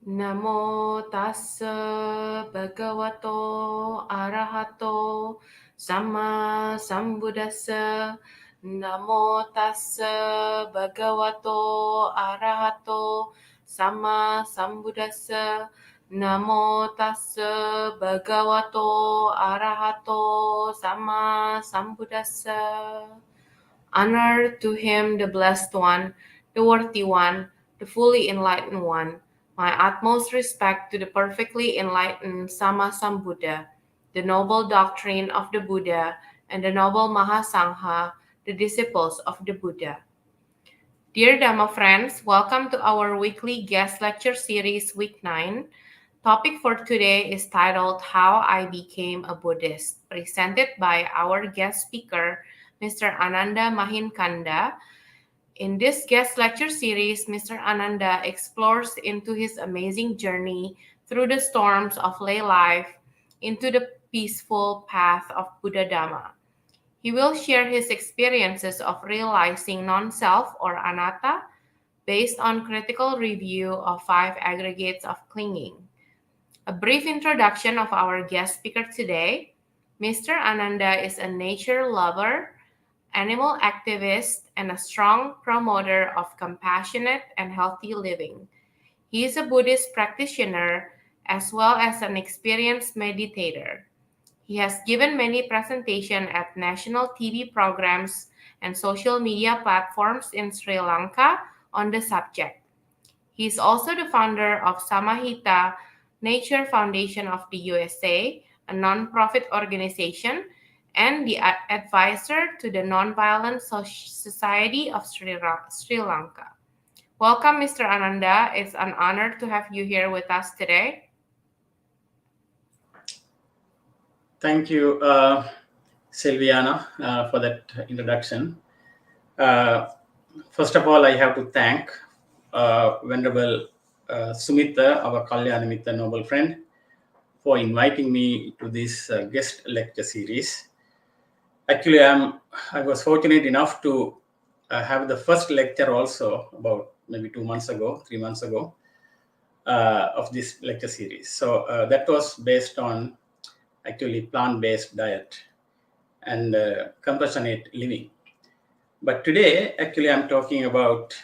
Namo tassa bhagavato arahato sama sambuddhassa. Namo tassa bhagavato arahato sama sambuddhassa. Namo tassa bhagavato arahato sama sambuddhassa. Honor to him, the blessed one, the worthy one, the fully enlightened one. My utmost respect to the perfectly enlightened Sama Sambuddha, the noble doctrine of the Buddha, and the noble Mahasangha, the disciples of the Buddha. Dear Dhamma friends, welcome to our weekly guest lecture series, week 9. Topic for today is titled How I Became a Buddhist, presented by our guest speaker, Mr. Ananda Mahinkanda. In this guest lecture series, Mr. Ananda explores into his amazing journey through the storms of lay life into the peaceful path of Buddha Dhamma. He will share his experiences of realizing non-self or Anatta based on critical review of Five Agrigates of Clinging. A brief introduction of our guest speaker today. Mr. Ananda is a nature lover, animal activist, and a strong promoter of compassionate and healthy living. He is a Buddhist practitioner as well as an experienced meditator. He has given many presentations at national TV programs and social media platforms in Sri Lanka on the subject. He is also the founder of Samahita Nature Foundation of the USA, a nonprofit organization, and the advisor to the Nonviolent Society of Sri Lanka. Welcome, Mr. Ananda. It's an honor to have you here with us today. Thank you, Silviana, for that introduction. First of all, I have to thank Venerable Sumita, our Kalyanamitta noble friend, for inviting me to this guest lecture series. Actually, I was fortunate enough to have the first lecture also about maybe 3 months ago, of this lecture series. So that was based on actually plant-based diet and compassionate living. But today, actually, I'm talking about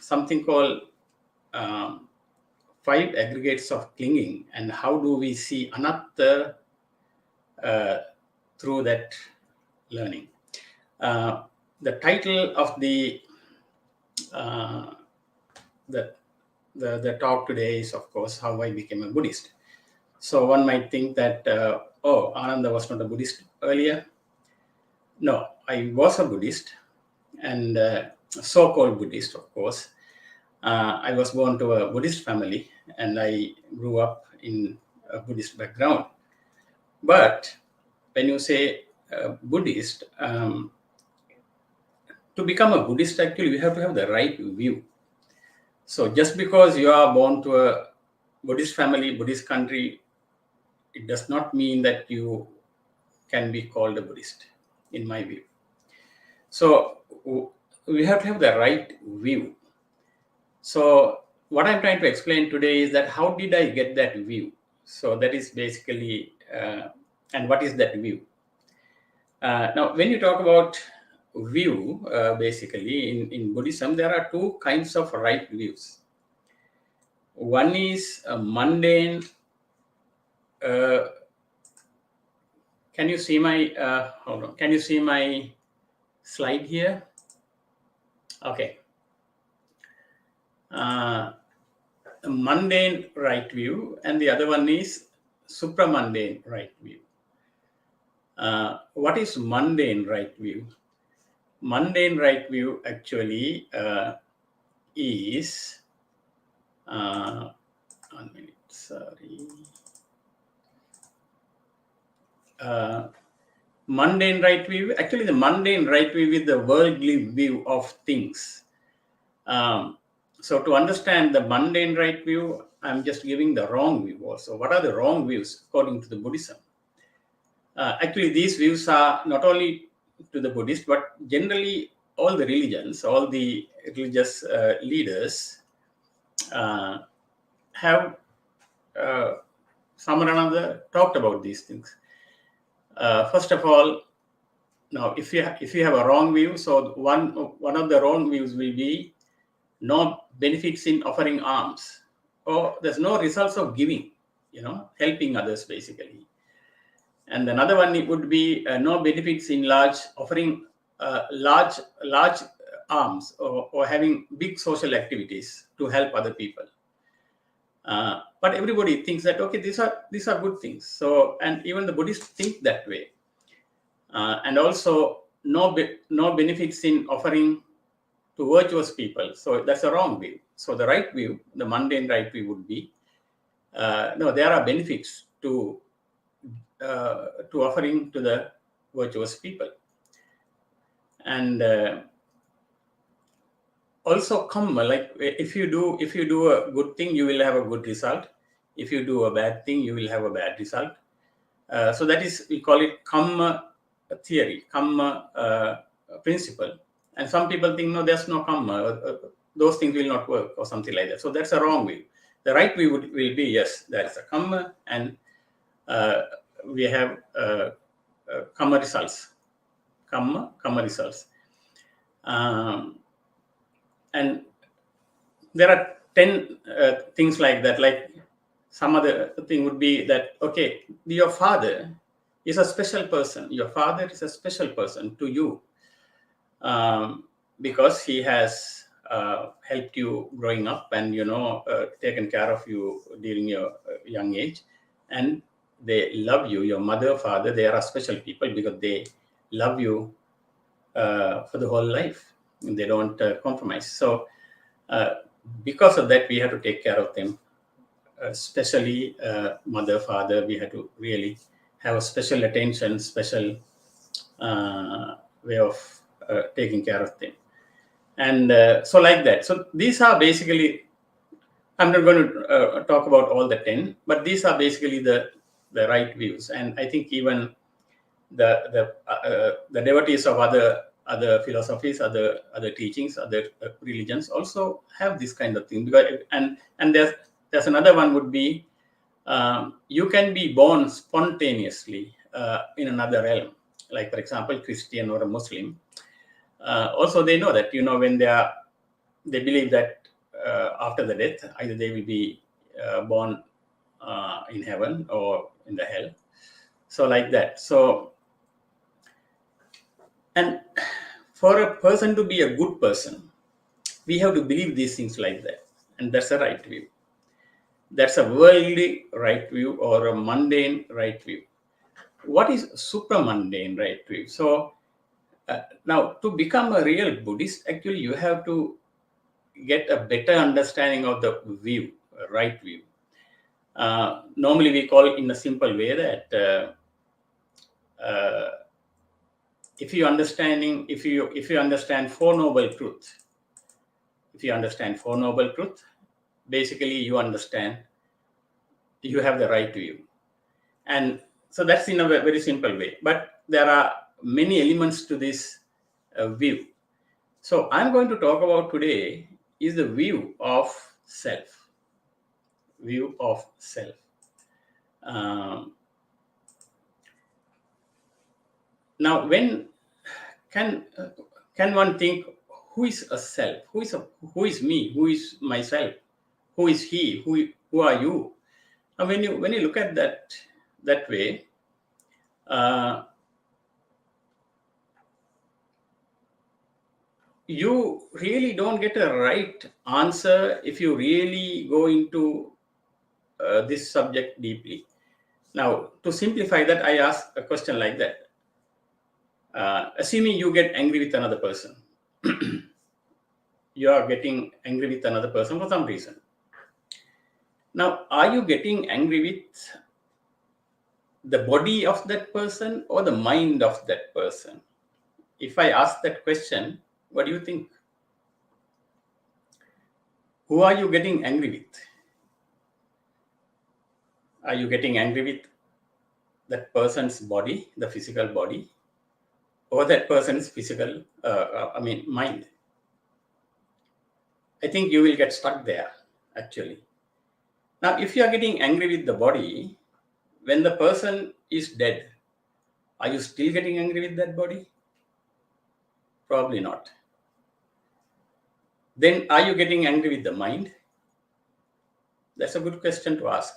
something called Five Aggregates of Clinging, and how do we see Anatta through that learning. The title of the talk today is, of course, How I Became a Buddhist. So one might think that, Ananda was not a Buddhist earlier. No, I was a Buddhist, and so-called Buddhist, of course. I was born to a Buddhist family, and I grew up in a Buddhist background. But when you say Buddhist, to become a Buddhist, actually, you have to have the right view. So just because you are born to a Buddhist family, Buddhist country, it does not mean that you can be called a Buddhist, in my view. So we have to have the right view. So what I'm trying to explain today is that how did I get that view? So that is basically, and what is that view? Now, when you talk about view, basically in Buddhism, there are two kinds of right views. One is a mundane. Can you see my, hold on, can you see my slide here? Okay. A mundane right view, and the other one is supramundane right view. What is mundane right view? Mundane right view actually is, 1 minute, sorry. Mundane right view, actually the mundane right view is the worldly view of things. So to understand the mundane right view, I'm just giving the wrong view also. What are the wrong views according to the Buddhism? Actually, these views are not only to the Buddhist, but generally all the religions, all the religious leaders have some or another talked about these things. First of all, now if you have a wrong view, so one of the wrong views will be no benefits in offering alms, or there's no results of giving, helping others basically. And another one, it would be no benefits in offering large alms, or having big social activities to help other people. But everybody thinks that, okay, these are good things. So, and even the Buddhists think that way. And also no benefits in offering to virtuous people. So that's a wrong view. So the right view, the mundane right view, would be no, there are benefits to offering to the virtuous people. And also karma, like if you do a good thing, you will have a good result. If you do a bad thing, you will have a bad result. So that is, we call it karma theory, karma principle. And some people think, no, there's no karma, those things will not work, or something like that. So that's a wrong view. The right view will be, yes, there's a karma, and we have karma results. Karma results. And there are 10 things like that. Like some other thing would be that, okay, your father is a special person. Your father is a special person to you, because he has helped you growing up, and taken care of you during your young age, and they love you. Your mother, father, they are special people because they love you for the whole life. They don't compromise. So because of that, we have to take care of them, especially mother, father. We have to really have a special attention, special way of taking care of them. And so like that. So these are basically, I'm not going to talk about all the 10, but these are basically the right views. And I think even the devotees of other philosophies, other teachings, other religions also have this kind of thing. Because and there's another one would be, you can be born spontaneously in another realm. Like, for example, Christian or a Muslim. Also, they know that, when they believe that after the death, either they will be born in heaven or in the hell. So like that. So, and for a person to be a good person, we have to believe these things like that. And that's a right view. That's a worldly right view, or a mundane right view. What is supramundane right view? So now, to become a real Buddhist, actually, you have to get a better understanding of the view, right view. Normally, we call it in a simple way that if you understand Four Noble Truths, basically you understand, you have the right view. And so that's in a very simple way. But there are many elements to this view. So I'm going to talk about today is the view of self. View of self. Now, when can one think, who is a self? Who is me? Who is myself? Who is he? Who are you? And when you look at that way, you really don't get a right answer if you really go into this subject deeply. Now, to simplify that, I ask a question like that. Assuming you get angry with another person, you are getting angry with another person for some reason. Now, are you getting angry with the body of that person or the mind of that person? If I ask that question, what do you think? Who are you getting angry with? Are you getting angry with that person's body, the physical body, or that person's mind? I think you will get stuck there. actually. Now, if you are getting angry with the body, when the person is dead, are you still getting angry with that body? Probably not. Then are you getting angry with the mind? That's a good question to ask.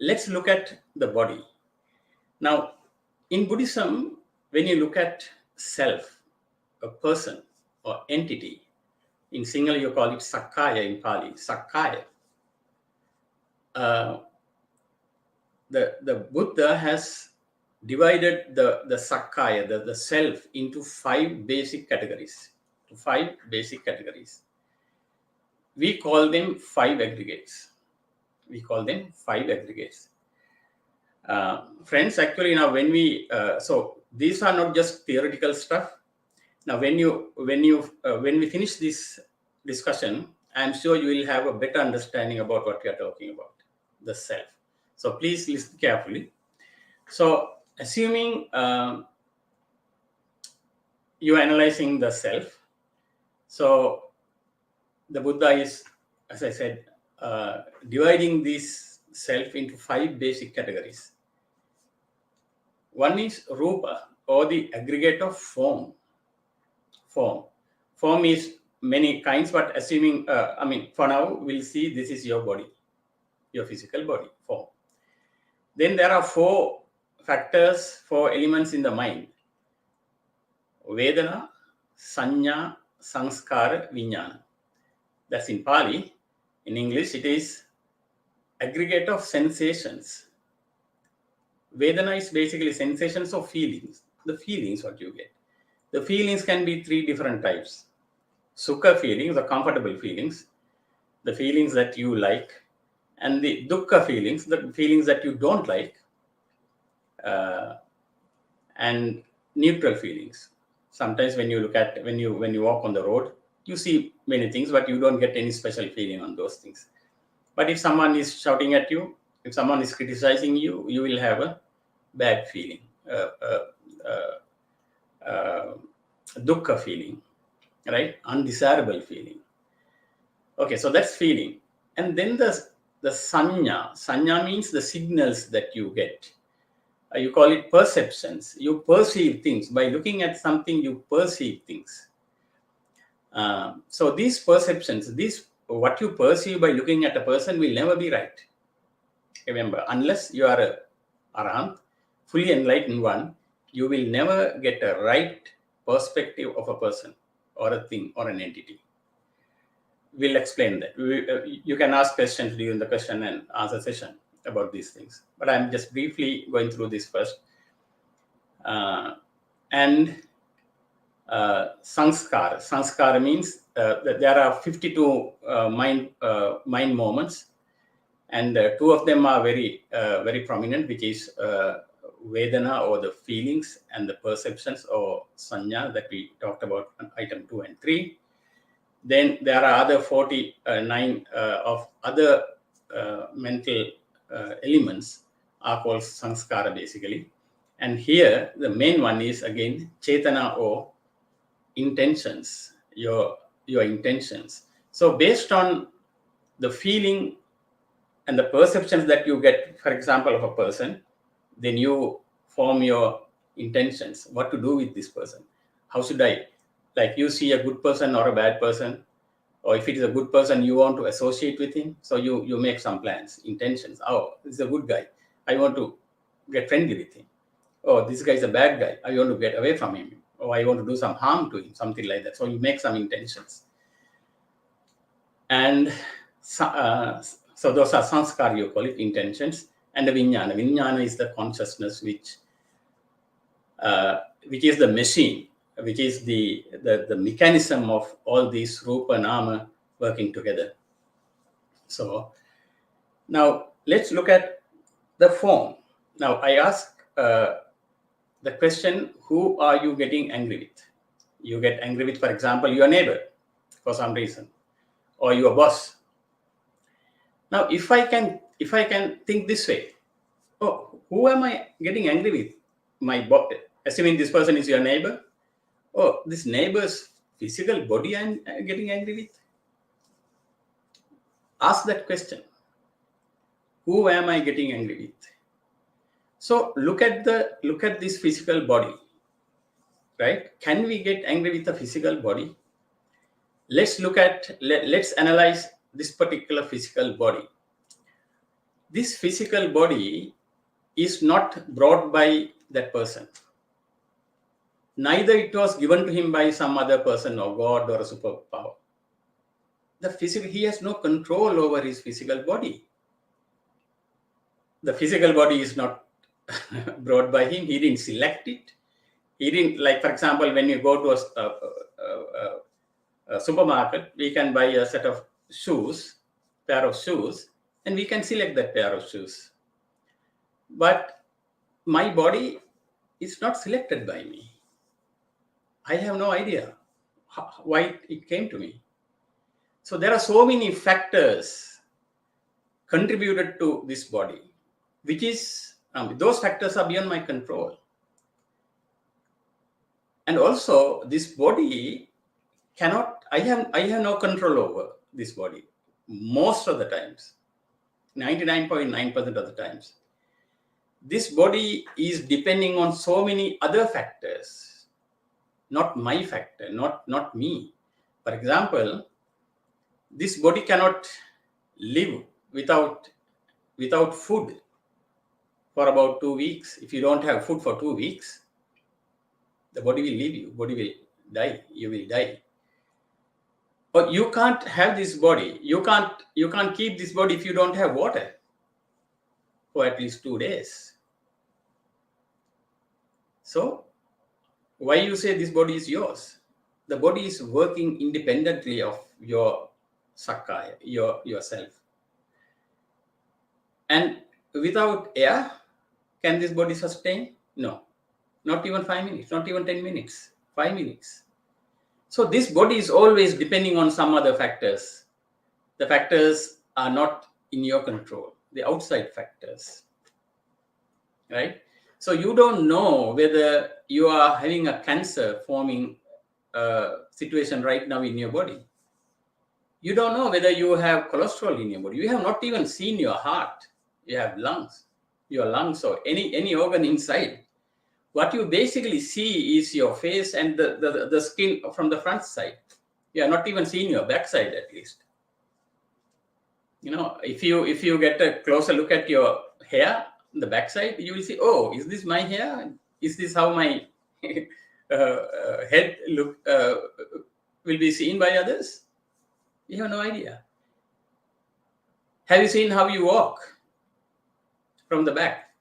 Let's look at the body. Now, in Buddhism, when you look at self, a person or entity, in Sinhala you call it Sakkaya in Pali, Sakkaya. The Buddha has divided the Sakkaya, the self, into five basic categories. We call them five aggregates. Friends, actually, now when we so these are not just theoretical stuff. Now, when we finish this discussion, I'm sure you will have a better understanding about what we are talking about, the self. So please listen carefully. So, assuming you are analyzing the self, so the Buddha is, as I said, dividing this self into five basic categories. One is rupa, or the aggregate of form. Form is many kinds, but assuming, for now, we'll see this is your body, your physical body, form. Then there are four elements in the mind: Vedana, Sanya, Sanskara, Vijnana. That's in Pali. In English, it is aggregate of sensations. Vedana is basically sensations of feelings. The feelings what you get. The feelings can be three different types. Sukha feelings, the comfortable feelings, the feelings that you like, and the dukkha feelings, the feelings that you don't like, and neutral feelings. Sometimes when you walk on the road, you see many things, but you don't get any special feeling on those things. But if someone is shouting at you, if someone is criticizing you, you will have a bad feeling, dukkha feeling, right? Undesirable feeling. Okay, so that's feeling. And then the sanya. Sanya means the signals that you get. You call it perceptions. You perceive things. By looking at something, you perceive things. So these perceptions, what you perceive by looking at a person will never be right. Remember, unless you are a arahant, fully enlightened one, you will never get a right perspective of a person or a thing or an entity. We'll explain that. You can ask questions during the question and answer session about these things. But I'm just briefly going through this first. Sanskara. Sanskara means that there are 52 mind moments, and two of them are very prominent, which is Vedana, or the feelings, and the perceptions, or Sanya, that we talked about on item 2 and 3. Then there are other 49 of other mental elements are called Sanskara, basically. And here the main one is again Chetana, or intentions, your intentions. So based on the feeling and the perceptions that you get, for example, of a person, then you form your intentions. What to do with this person? How should I, like, you see a good person or a bad person, or if it is a good person, you want to associate with him. So you make some plans, intentions. Oh, this is a good guy. I want to get friendly with him. Oh, this guy is a bad guy. I want to get away from him. Or I want to do some harm to him, something like that. So you make some intentions. And so those are sanskar, you call it, intentions. And the vijnana. Vijnana is the consciousness which is the machine, which is the mechanism of all these rupa, nama working together. So now let's look at the form. Now I ask the question, who are you getting angry with? You get angry with, for example, your neighbor for some reason, or your boss. Now, if I can think this way, oh, who am I getting angry with? My boss. Assuming this person is your neighbor. Oh, this neighbor's physical body I'm getting angry with. Ask that question. Who am I getting angry with? So look at this physical body, right? Can we get angry with the physical body? Let's analyze this particular physical body. This physical body is not brought by that person. Neither it was given to him by some other person or God or a superpower. He has no control over his physical body. The physical body is not brought by him. He didn't select it. He didn't, like, for example, when you go to a supermarket, we can buy a set of pair of shoes, and we can select that pair of shoes. But my body is not selected by me. I have no idea why it came to me. So there are so many factors contributed to this body, which is, those factors are beyond my control. And also this body I have no control over this body most of the times, 99.9% of the times. This body is depending on so many other factors, not my factor, not me. For example, this body cannot live without food for about 2 weeks. If you don't have food for 2 weeks, the body will leave you. Body will die. You will die. But you can't have this body. You can't keep this body if you don't have water for at least 2 days. So why you say this body is yours? The body is working independently of your sakkaya, yourself. And without air, can this body sustain? No, not even 5 minutes, not even 10 minutes, 5 minutes. So this body is always depending on some other factors. The factors are not in your control, the outside factors, right? So you don't know whether you are having a cancer forming situation right now in your body. You don't know whether you have cholesterol in your body. You have not even seen your heart. You have your lungs or any organ inside. What you basically see is your face and the skin from the front side. You have not even seen your backside, at least. If you get a closer look at your hair, the backside, you will see, oh, is this my hair? Is this how my head look will be seen by others? You have no idea. Have you seen how you walk from the back?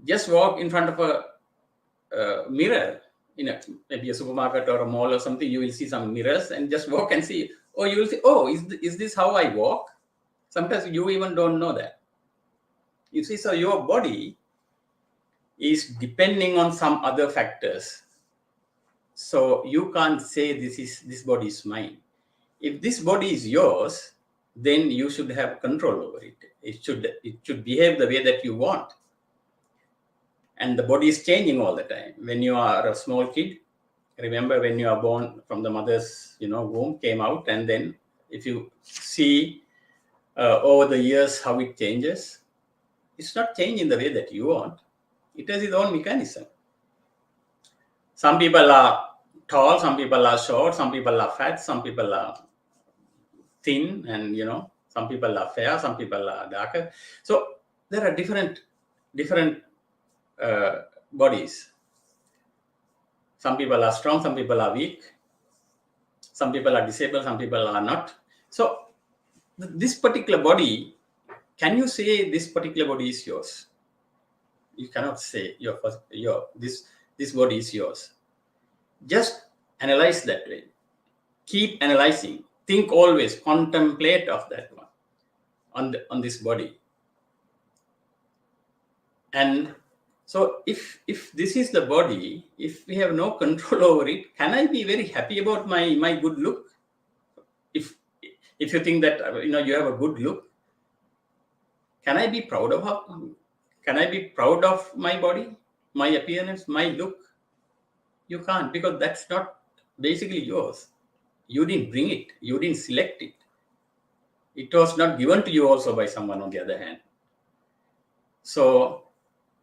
Just walk in front of a mirror in maybe a supermarket or a mall or something. You will see some mirrors and just walk and see. Or you will say, oh, is this how I walk? Sometimes you even don't know that. You see, so your body is depending on some other factors. So you can't say this body is mine. If this body is yours, then you should have control over it. It should behave the way that you want. And the body is changing all the time. When you are a small kid, remember when you are born from the mother's womb, came out, and then if you see over the years how it changes, it's not changing the way that you want. It has its own mechanism. Some people are tall, some people are short, some people are fat, some people are thin, and some people are fair, some people are darker. So there are different bodies. Some people are strong, some people are weak, some people are disabled, some people are not. So this particular body, can you say this particular body is yours? You cannot say this body is yours. Just analyze that way. Keep analyzing. Think always, contemplate of that one on this body. And so if this is the body, if we have no control over it, can I be very happy about my good look? If you think that you have a good look, can I be proud of my body, my appearance, my look? You can't, because that's not basically yours. You didn't bring it. You didn't select it. It was not given to you also by someone on the other hand. So,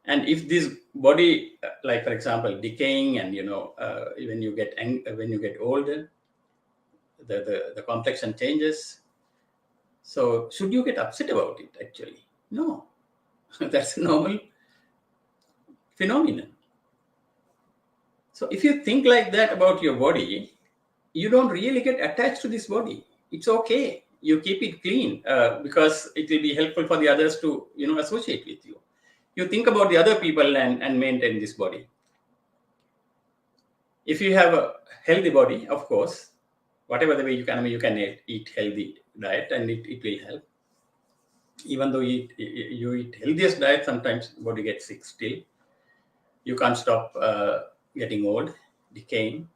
and if this body, like for example, decaying, and when you get older, the complexion changes. So, should you get upset about it? Actually, no. That's a normal phenomenon. So, if you think like that about your body, you don't really get attached to this body. It's okay. You keep it clean because it will be helpful for the others to associate with you. You think about the other people and maintain this body. If you have a healthy body, of course, whatever the way you can, you can eat healthy diet, and it will help. Even though you eat healthiest diet, sometimes body gets sick still. You can't stop getting old, decaying,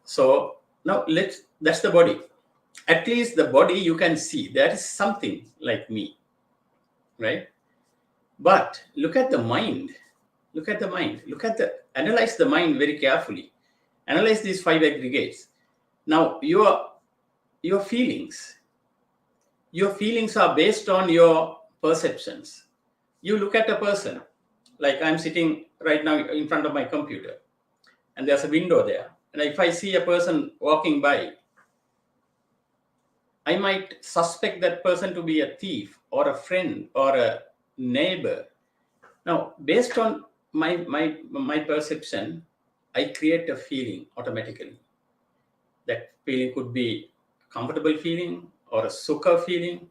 So now that's the body. At least the body you can see. There is something like me, right? But look at the mind. Analyze the mind very carefully. Analyze these 5 aggregates. Now your feelings are based on your perceptions. You look at a person, like I'm sitting right now in front of my computer, and there's a window there. And if I see a person walking by, I might suspect that person to be a thief or a friend or a neighbor. Now, based on my perception, I create a feeling automatically. That feeling could be comfortable feeling, or a sukha feeling,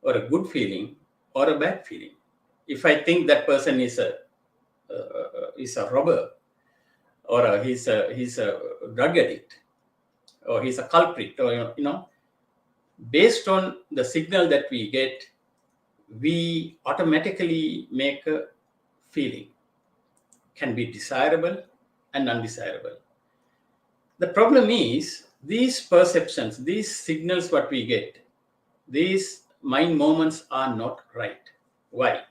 or a good feeling, or a bad feeling. If I think that person is a robber, or he's a drug addict, or he's a culprit, or based on the signal that we get, we automatically make a feeling. Can be desirable and undesirable. The problem is these perceptions, these signals what we get, these mind moments are not right. Why?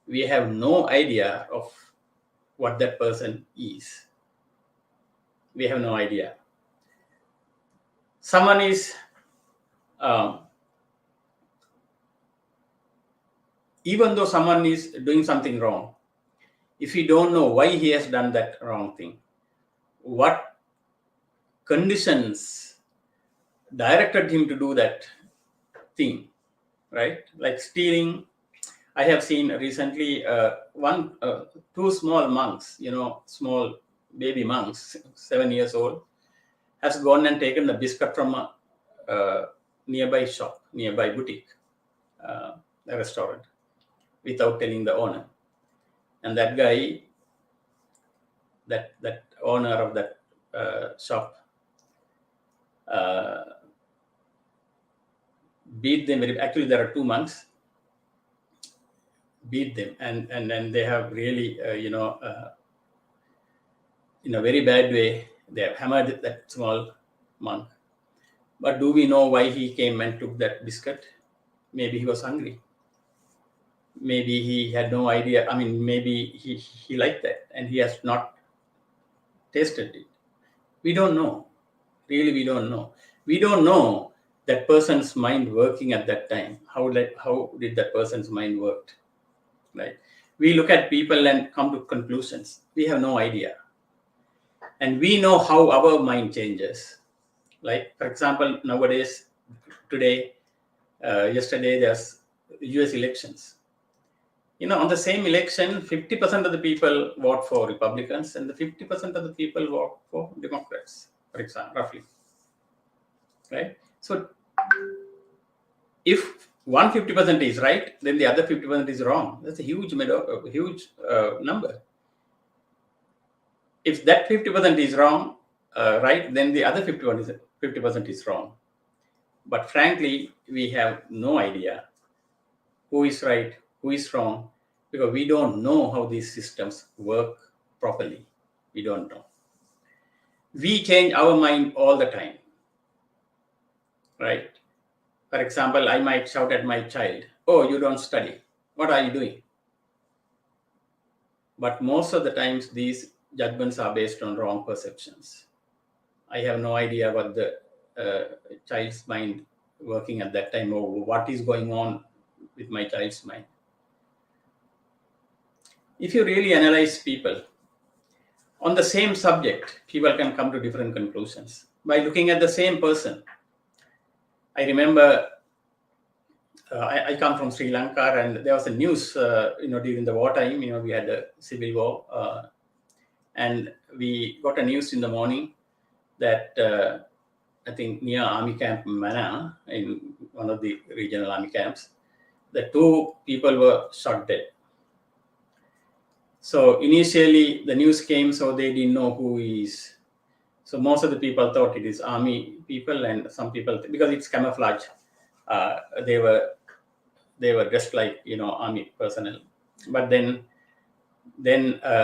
We have no idea of what that person is. We have no idea. Someone is even though someone is doing something wrong, if you don't know why he has done that wrong thing, what conditions directed him to do that thing, right? Like stealing. I have seen recently two small monks, small baby monks, 7 years old, has gone and taken the biscuit from a nearby shop, nearby boutique, a restaurant, without telling the owner. And that guy, that owner of that shop, beat them actually there are two monks, beat them, and they have really in a very bad way, they have hammered that small monk. But do we know why he came and took that biscuit? Maybe he was hungry. Maybe he had no idea. I mean, maybe he liked that and he has not tasted it. We don't know. Really, we don't know. We don't know that person's mind working at that time. How did that person's mind work? Right? We look at people and come to conclusions. We have no idea. And we know how our mind changes. Like, for example, nowadays, yesterday, there's US elections. On the same election, 50% of the people vote for Republicans and the 50% of the people vote for Democrats, for example, roughly. Right? So, if 150% is right, then the other 50% is wrong. That's a huge number. If that 50% is wrong, right, then the other 50% is wrong. But frankly, we have no idea who is right, who is wrong, because we don't know how these systems work properly. We don't know. We change our mind all the time, right? For example, I might shout at my child, "Oh, you don't study. What are you doing?" But most of the times, these judgments are based on wrong perceptions. I have no idea what the child's mind working at that time, or what is going on with my child's mind. If you really analyze people on the same subject, people can come to different conclusions by looking at the same person. I remember I come from Sri Lanka, and there was a news, during the wartime, we had a civil war, and we got a news in the morning that I think near Army Camp Mana, in one of the regional army camps, the 2 people were shot dead. So initially the news came, so they didn't know who is. So most of the people thought it is army people, and some people, because it's camouflage, they were dressed like army personnel. But then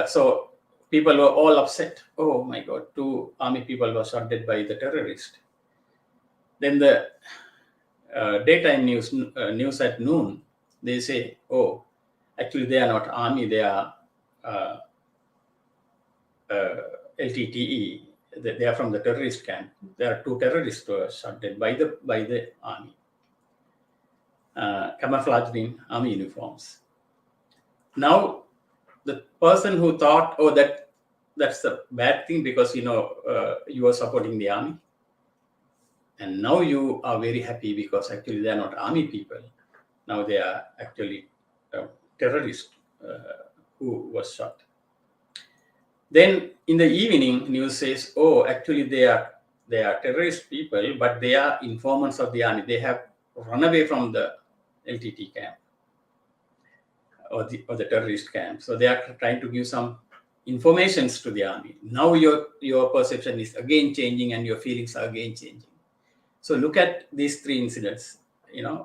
so people were all upset. Oh my God, 2 army people were shot dead by the terrorist. Then the daytime news at noon, they say, oh, actually they are not army, they are LTTE. They are from the terrorist camp. There are 2 terrorists who were shot dead by the army, camouflaged in army uniforms. Now, the person who thought, oh, that's a bad thing because you are supporting the army, and now you are very happy because actually they are not army people. Now they are actually terrorists who was shot. Then in the evening, news says, oh, actually they are terrorist people, but they are informants of the army. They have run away from the LTT camp or the terrorist camp. So they are trying to give some informations to the army. Now your perception is again changing, and your feelings are again changing. So look at these 3 incidents.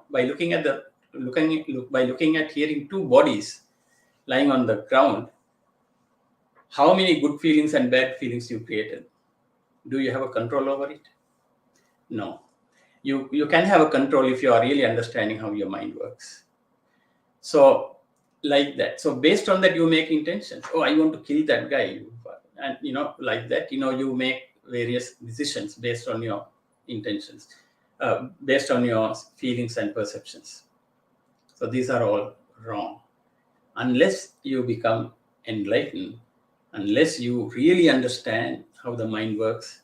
By looking at hearing 2 bodies lying on the ground, how many good feelings and bad feelings you created? Do you have a control over it? No. You can have a control if you are really understanding how your mind works. So like that. So based on that, you make intentions. Oh, I want to kill that guy. And like that, you make various decisions based on your intentions, based on your feelings and perceptions. So these are all wrong. Unless you become enlightened, unless you really understand how the mind works,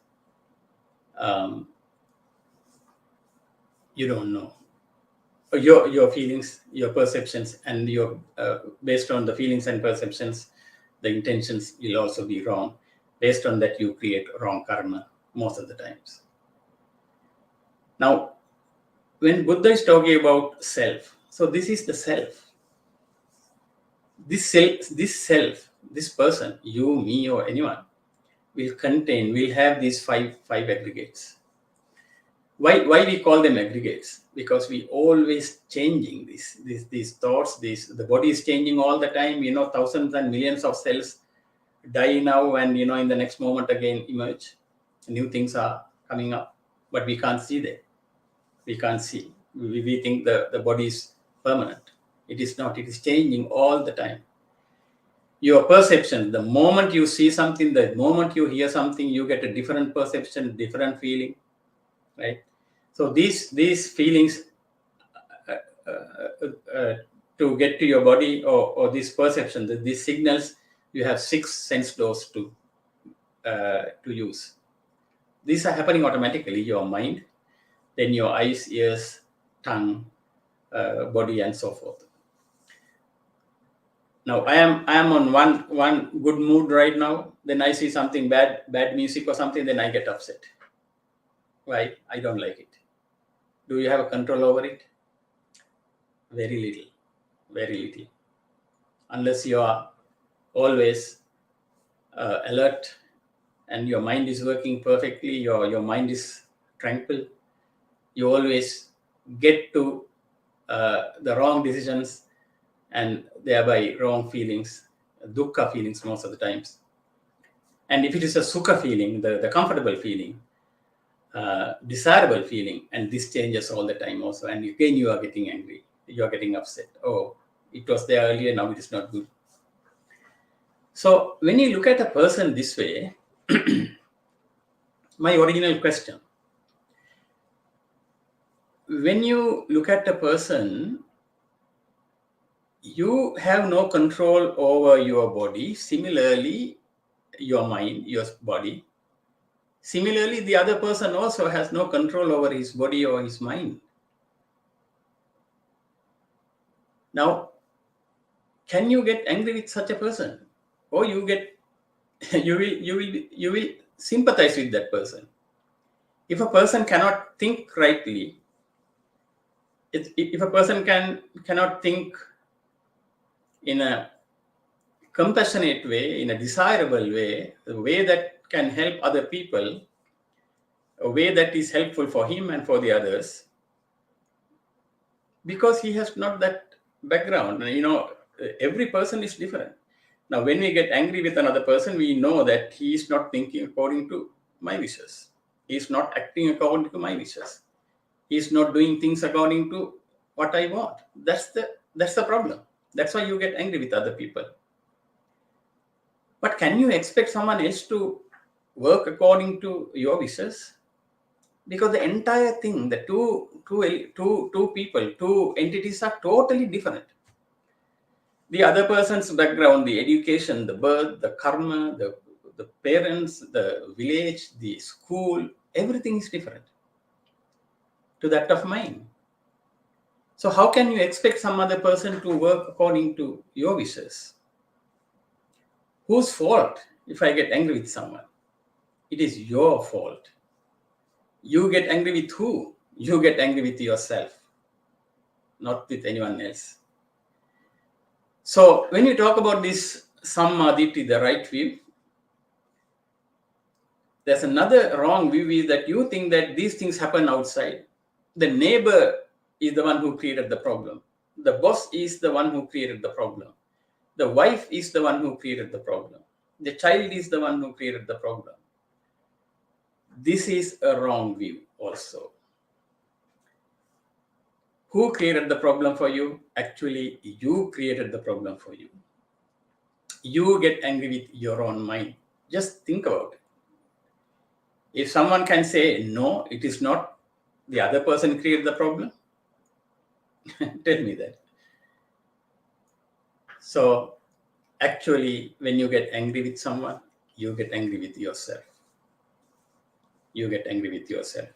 you don't know. Your feelings, your perceptions, and your based on the feelings and perceptions, the intentions will also be wrong. Based on that, you create wrong karma most of the times. Now, when Buddha is talking about self, so this is the self. This self, this person, you, me, or anyone, will have these five aggregates. Why we call them aggregates? Because we always changing these thoughts. The body is changing all the time. Thousands and millions of cells die now, and in the next moment again emerge. New things are coming up, but we can't see them. We can't see. We think the body is permanent. It is not. It is changing all the time. Your perception, the moment you see something, the moment you hear something, you get a different perception, different feeling, right? So these feelings to get to your body, or this perception, these signals, you have 6 sense doors to use. These are happening automatically. Your mind, then your eyes, ears, tongue, body, and so forth. Now I am on one good mood right now. Then I see something bad music or something. Then I get upset. Why? I don't like it. Do you have a control over it? Very little, very little. Unless you are always alert and your mind is working perfectly, your mind is tranquil, you always get to the wrong decisions and thereby wrong feelings, dukkha feelings most of the times. And if it is a sukha feeling, the comfortable feeling, desirable feeling, and this changes all the time also, and again you are getting angry, you are getting upset. Oh, it was there earlier, now it is not good. So when you look at a person this way, my original question, when you look at a person, you have no control over your body. Similarly, your mind, your body. Similarly, the other person also has no control over his body or his mind. Now, can you get angry with such a person? Or you will sympathize with that person. If a person cannot think rightly, if a person cannot think in a compassionate way, in a desirable way, a way that can help other people, a way that is helpful for him and for the others, because he has not that background. Every person is different. Now, when we get angry with another person, we know that he is not thinking according to my wishes. He is not acting according to my wishes. He is not doing things according to what I want. That's the problem. That's why you get angry with other people. But can you expect someone else to work according to your wishes? Because the entire thing, the two people, two entities are totally different. The other person's background, the education, the birth, the karma, the parents, the village, the school, everything is different to that of mine. So how can you expect some other person to work according to your wishes? Whose fault if I get angry with someone? It is your fault. You get angry with who? You get angry with yourself, not with anyone else. So when you talk about this sammaditi, the right view, there's another wrong view is that you think that these things happen outside. The neighbor is the one who created the problem. The boss is the one who created the problem. The wife is the one who created the problem. The child is the one who created the problem. This is a wrong view also. Who created the problem for you? Actually, you created the problem for you. You get angry with your own mind. Just think about it. If someone can say, no, it is not the other person created the problem, tell me that. So, actually, when you get angry with someone, you get angry with yourself. You get angry with yourself.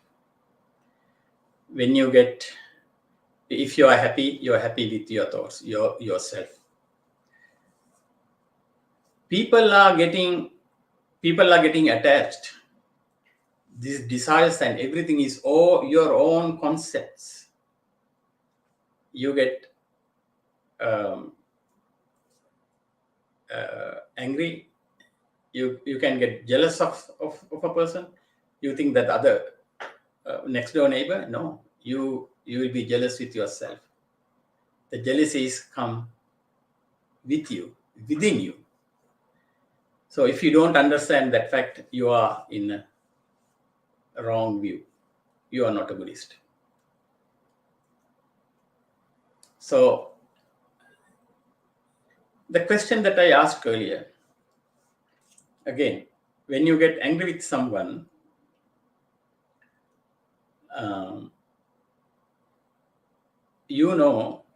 If you are happy with your thoughts, yourself. People are getting attached. These desires and everything is all your own concepts. You get angry. You can get jealous of a person. You think that other next door neighbor. No, you will be jealous with yourself. The jealousies come with you, within you. So if you don't understand that fact, you are in a wrong view. You are not a Buddhist. So the question that I asked earlier, again, when you get angry with someone,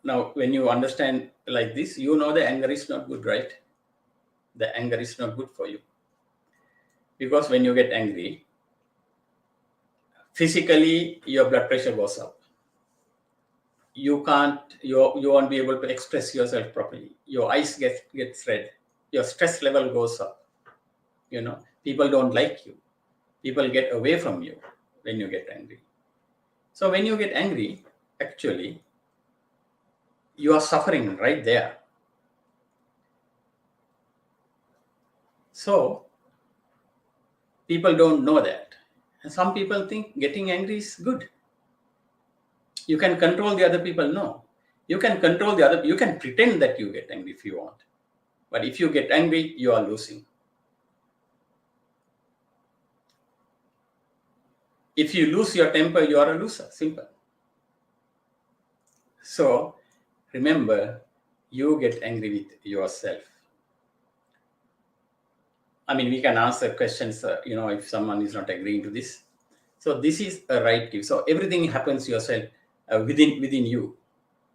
now when you understand like this, the anger is not good, right? The anger is not good for you. Because when you get angry, physically your blood pressure goes up. You won't be able to express yourself properly. Your eyes gets red. Your stress level goes up. People don't like you. People get away from you when you get angry. So when you get angry, actually, you are suffering right there. So people don't know that. And some people think getting angry is good. You can control the other people. No. You can control you can pretend that you get angry if you want. But if you get angry, you are losing. If you lose your temper, you are a loser. Simple. So remember, you get angry with yourself. I mean, we can answer questions, if someone is not agreeing to this. So this is a right view. So everything happens yourself. within you.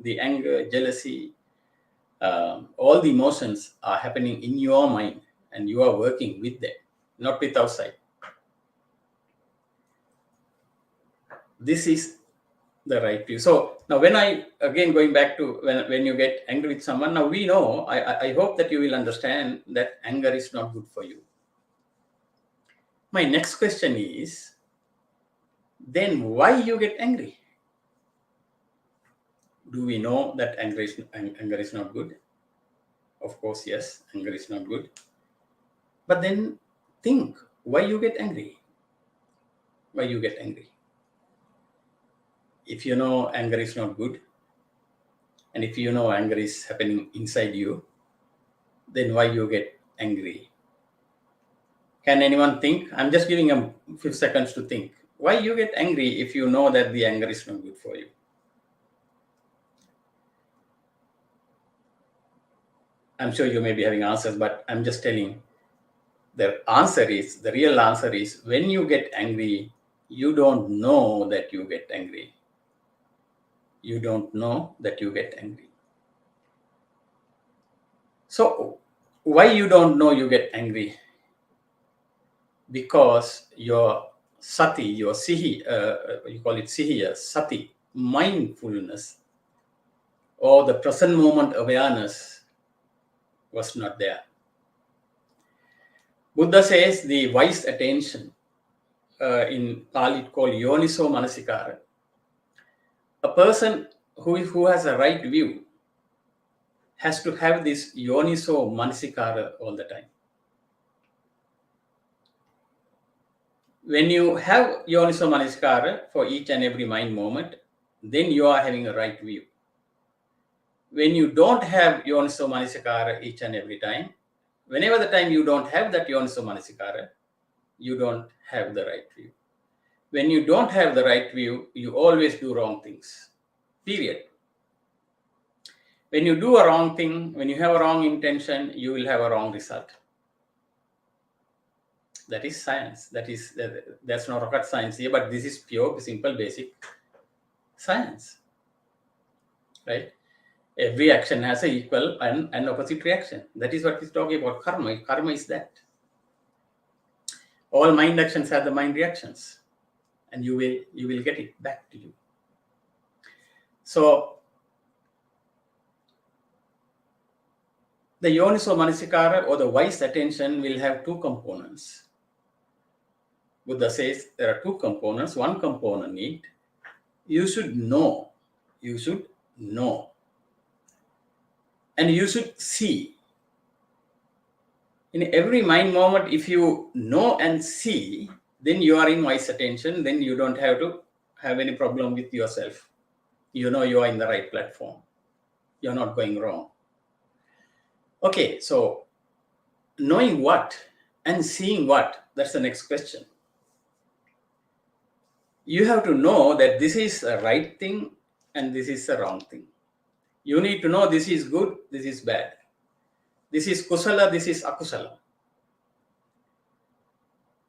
The anger, jealousy, all the emotions are happening in your mind, and you are working with them, not with outside. This is the right view. So now, when I again going back to when you get angry with someone, now we know. I hope that you will understand that anger is not good for you. My next question is, then why you get angry? Do we know that anger is not good? Of course, yes, anger is not good. But then think why you get angry. Why you get angry? If you know anger is not good, and if you know anger is happening inside you, then why you get angry? Can anyone think? I'm just giving a few seconds to think. Why you get angry if you know that the anger is not good for you? I'm sure you may be having answers, but I'm just telling the real answer is, when you get angry, you don't know that you get angry. You don't know that you get angry. So why you don't know you get angry? Because your sati, your sihi, you call it sihi, sati, mindfulness, or the present moment awareness was not there. Buddha says the wise attention, in Pali called yoniso manasikara. A person who has a right view has to have this yoniso manasikara all the time. When you have yoniso manasikara for each and every mind moment, then you are having a right view. When you don't have yoniso manasikara each and every time, whenever the time you don't have that yoniso manasikara, you don't have the right view. When you don't have the right view, you always do wrong things. Period. When you do a wrong thing, when you have a wrong intention, you will have a wrong result. That is science. That's not rocket science here, but this is pure, simple, basic science. Right? Every action has an equal and opposite reaction. That is what he's talking about. Karma. Karma is that. All mind actions have the mind reactions, and you will get it back to you. So the yoniso manasikara, or the wise attention, will have two components. Buddha says there are two components. One component need, you should know. You should know. And you should see. In every mind moment, if you know and see, then you are in wise attention. Then you don't have to have any problem with yourself. You know you are in the right platform. You're not going wrong. Okay, so knowing what and seeing what, that's the next question. You have to know that this is a right thing and this is a wrong thing. You need to know this is good, this is bad. This is kusala, this is akusala.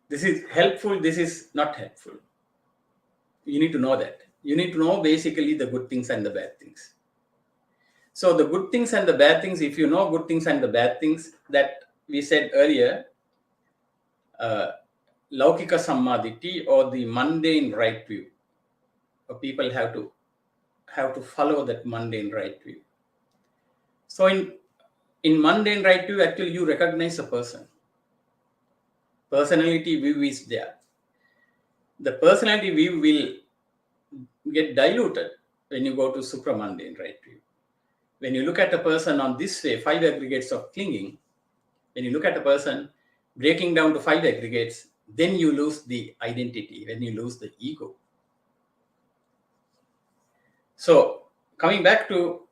This is helpful, this is not helpful. You need to know that. You need to know basically the good things and the bad things. So the good things and the bad things, if you know good things and the bad things, that we said earlier, laukika sammaditi, or the mundane right view. People have to follow that mundane right view. So in mundane right view, actually you recognize a person. Personality view is there. The personality view will get diluted when you go to supramundane right view. When you look at a person on this way, 5 aggregates of clinging, when you look at a person breaking down to 5 aggregates, then you lose the identity, when you lose the ego. So coming back to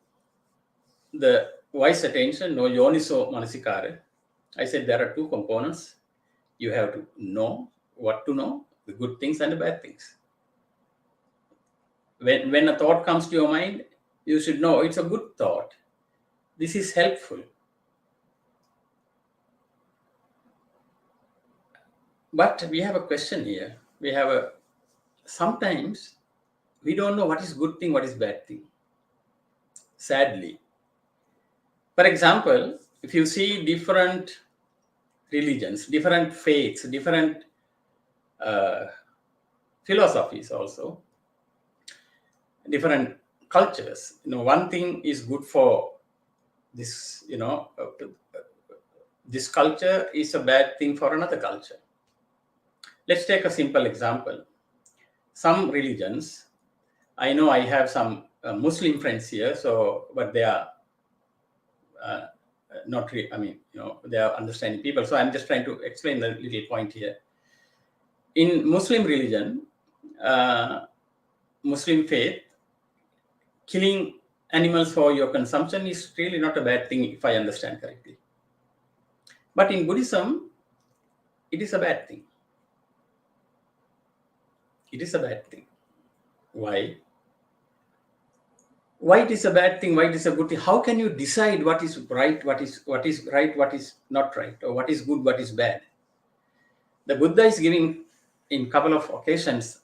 the wise attention, no yoniso manasikara, I said there are two components. You have to know what to know, the good things and the bad things. When a thought comes to your mind, you should know it's a good thought. This is helpful. But we have a question here. Sometimes we don't know what is good thing, what is bad thing. Sadly. For example, if you see different religions, different faiths, different philosophies also, different cultures, one thing is good for this, this culture is a bad thing for another culture. Let's take a simple example. Some religions, I know I have some Muslim friends here, but they are not really, they are understanding people. So I'm just trying to explain the little point here. In Muslim religion, Muslim faith, killing animals for your consumption is really not a bad thing, if I understand correctly. But in Buddhism, it is a bad thing. It is a bad thing. Why? Why it is a bad thing? Why it is a good thing? How can you decide what is right, what is right, what is not right, or what is good, what is bad? The Buddha is giving, in couple of occasions,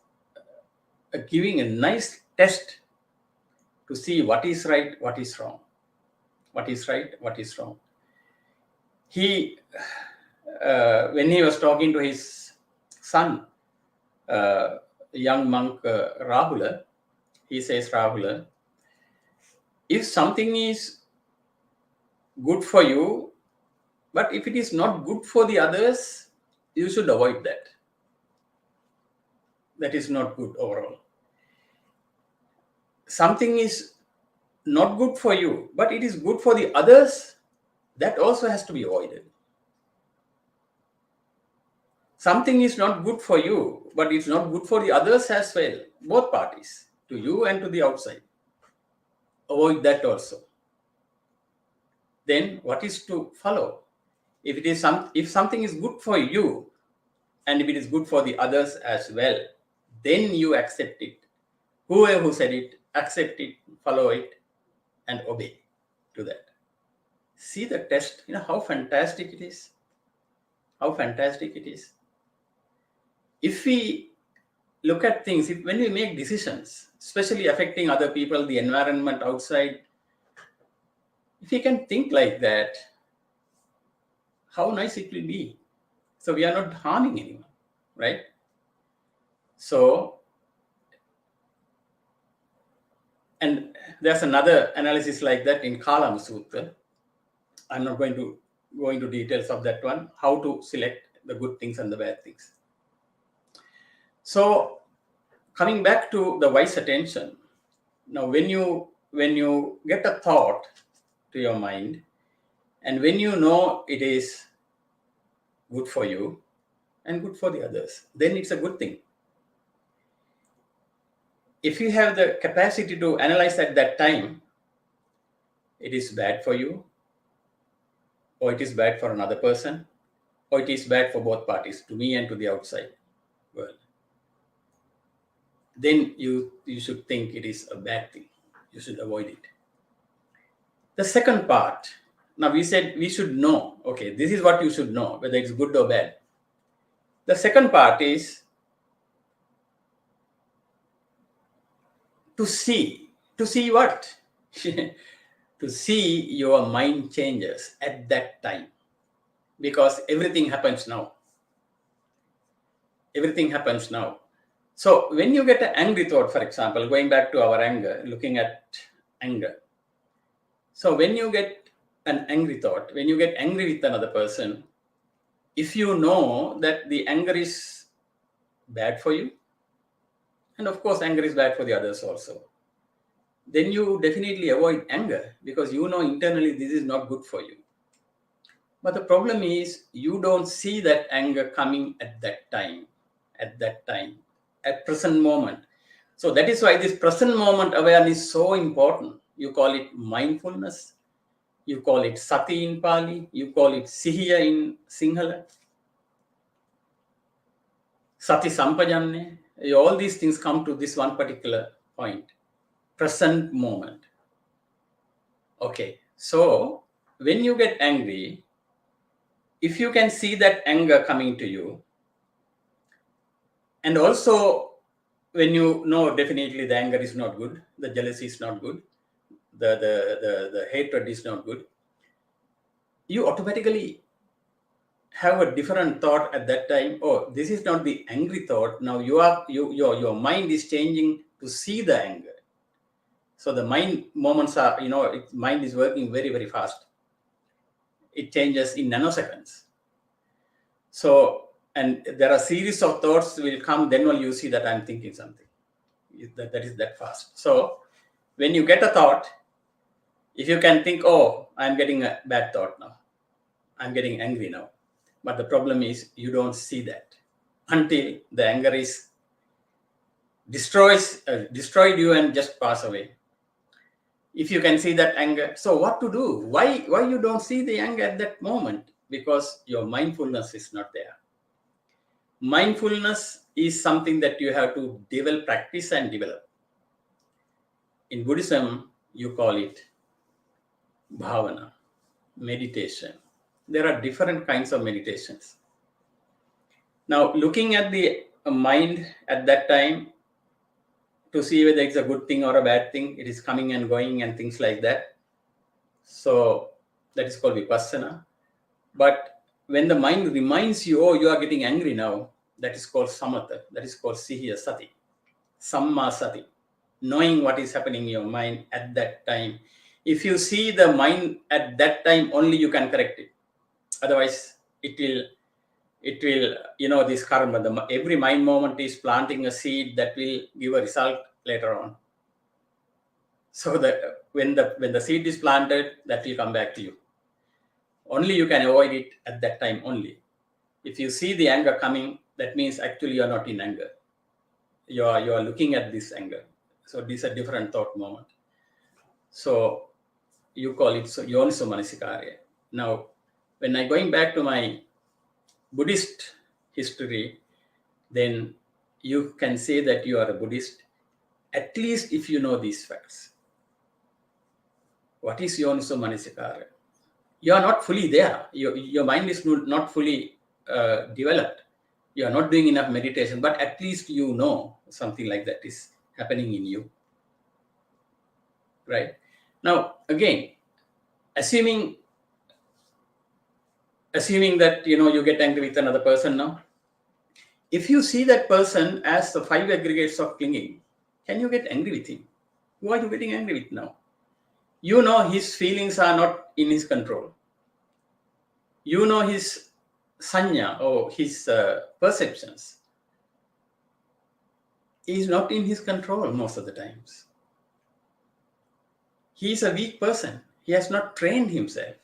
giving a nice test to see what is right, what is wrong. What is right, what is wrong. He, when he was talking to his son, young monk Rahula, he says, Rahula, if something is good for you, but if it is not good for the others, you should avoid that. That is not good overall. Something is not good for you, but it is good for the others, that also has to be avoided. Something is not good for you, but it's not good for the others as well, both parties, to you and to the outside. Avoid that also. Then what is to follow? If something is good for you, and if it is good for the others as well, then you accept it. Whoever who said it, accept it, follow it, and obey to that. See the test, how fantastic it is. How fantastic it is. If we look at things, when we make decisions, especially affecting other people, the environment outside, if we can think like that, how nice it will be. So we are not harming anyone, right? So, and there's another analysis like that in Kalam Sutra. I'm not going to go into details of that one, how to select the good things and the bad things. So, coming back to the wise attention, now when you get a thought to your mind, and when you know it is good for you and good for the others, then it's a good thing. If you have the capacity to analyze at that time, it is bad for you, or it is bad for another person, or it is bad for both parties, to me and to the outside world, then you should think it is a bad thing. You should avoid it. The second part, now we said we should know, okay, this is what you should know, whether it's good or bad. The second part is to see what? To see your mind changes at that time, because everything happens now. Everything happens now. So when you get an angry thought, for example, going back to our anger, looking at anger. So when you get an angry thought, when you get angry with another person, if you know that the anger is bad for you, and of course anger is bad for the others also, then you definitely avoid anger, because you know internally this is not good for you. But the problem is you don't see that anger coming at present moment. So that is why this present moment awareness is so important. You call it mindfulness, you call it sati in Pali, you call it sihiya in Sinhala, sati sampajanne. All these things come to this one particular point, present moment. Okay, so when you get angry, if you can see that anger coming to you, and also when you know definitely the anger is not good, the jealousy is not good, the hatred is not good, you automatically have a different thought at that time. Oh, this is not the angry thought. Now your mind is changing to see the anger. So the mind moments are, mind is working very, very fast. It changes in nanoseconds. So, and there are series of thoughts will come, then will you see that I'm thinking something. That is that fast. So when you get a thought, if you can think, oh, I'm getting a bad thought now, I'm getting angry now. But the problem is you don't see that until the anger is destroyed you and just pass away. If you can see that anger, so what to do? Why you don't see the anger at that moment? Because your mindfulness is not there. Mindfulness is something that you have to develop, practice and develop. In Buddhism, you call it bhavana, meditation. There are different kinds of meditations. Now, looking at the mind at that time to see whether it's a good thing or a bad thing, it is coming and going and things like that. So that is called vipassana. But when the mind reminds you, oh, you are getting angry now, that is called samatha. That is called sihiya sati, samma sati, knowing what is happening in your mind at that time. If you see the mind at that time, only you can correct it. Otherwise, it will, this karma, every mind moment is planting a seed that will give a result later on. So that when the seed is planted, that will come back to you. Only you can avoid it at that time only. If you see the anger coming, that means actually you are not in anger. You are looking at this anger. So this is a different thought moment. So you call it yoniso manasikara. Now, when I going back to my Buddhist history, then you can say that you are a Buddhist, at least if you know these facts. What is yoniso manasikara? You are not fully there. Your mind is not fully developed. You are not doing enough meditation, but at least you know something like that is happening in you. Right? Now, again, assuming that you get angry with another person now, if you see that person as the five aggregates of clinging, can you get angry with him? Who are you getting angry with now? You know his feelings are not in his control. You know his sanya or his perceptions is not in his control most of the times. He is a weak person. He has not trained himself.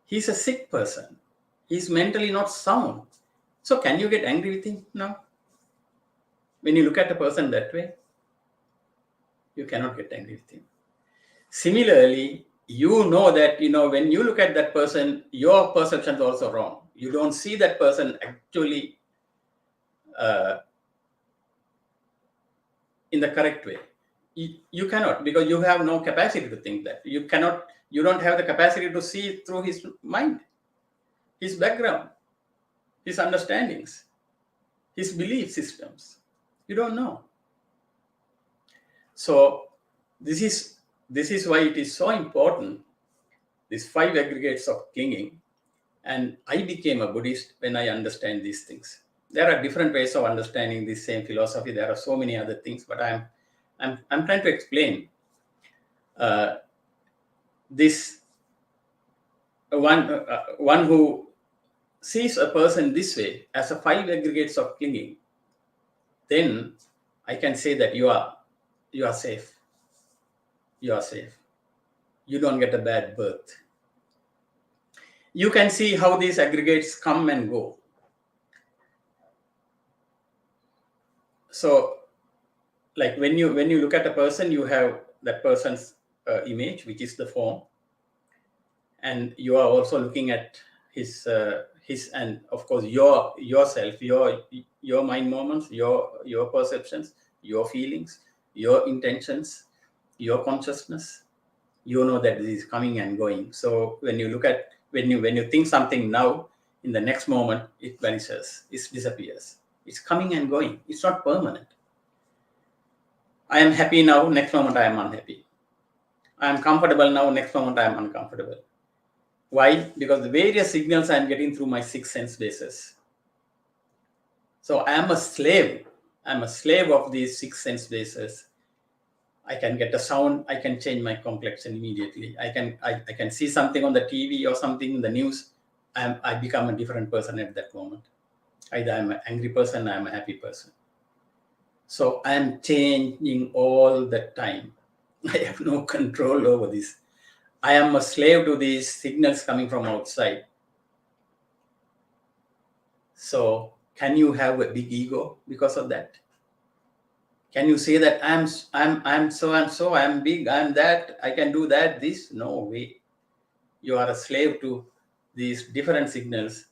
He's a sick person. He's mentally not sound. So can you get angry with him now? When you look at a person that way, you cannot get angry with him. Similarly, you know that, when you look at that person, your perception is also wrong. You don't see that person actually in the correct way. You cannot, because you have no capacity to think that. You don't have the capacity to see through his mind, his background, his understandings, his belief systems. You don't know. So this is why it is so important, these five aggregates of clinging. And I became a Buddhist when I understand these things. There are different ways of understanding this same philosophy. There are so many other things, but I'm trying to explain this. One who sees a person this way as a five aggregates of clinging, then I can say that you are safe. You are safe. You don't get a bad birth. You can see how these aggregates come and go. So, like when you look at a person, you have that person's image, which is the form, and you are also looking at his and of course yourself, your mind moments, your perceptions, your feelings, your intentions, your consciousness. You know that this is coming and going. So when you look at when you think something now, in the next moment it vanishes, it disappears. It's coming and going. It's not permanent. I am happy now, next moment I am unhappy. I am comfortable now, next moment I am uncomfortable. Why? Because the various signals I am getting through my six sense bases. So I am a slave. I am a slave of these six sense bases. I can get a sound, I can change my complexion immediately. I can see something on the TV or something in the news. I become a different person at that moment. Either I'm an angry person, I'm a happy person. So I'm changing all the time. I have no control over this. I am a slave to these signals coming from outside. So can you have a big ego because of that? Can you say that I'm so and so, I'm big, I'm that, I can do that, this? No way. You are a slave to these different signals,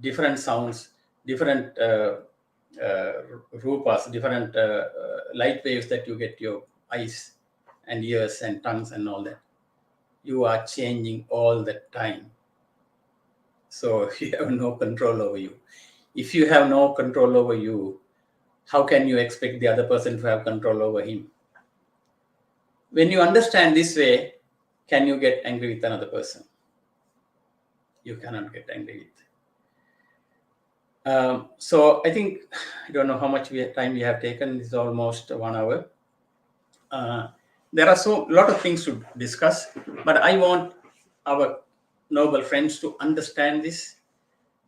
different sounds, different rupas, different light waves that you get your eyes and ears and tongues and all that. You are changing all the time. So you have no control over you. If you have no control over you, how can you expect the other person to have control over him? When you understand this way, can you get angry with another person? You cannot get angry with. So I think, I don't know how much time we have taken. It's almost 1 hour. There are a lot of things to discuss, but I want our noble friends to understand this.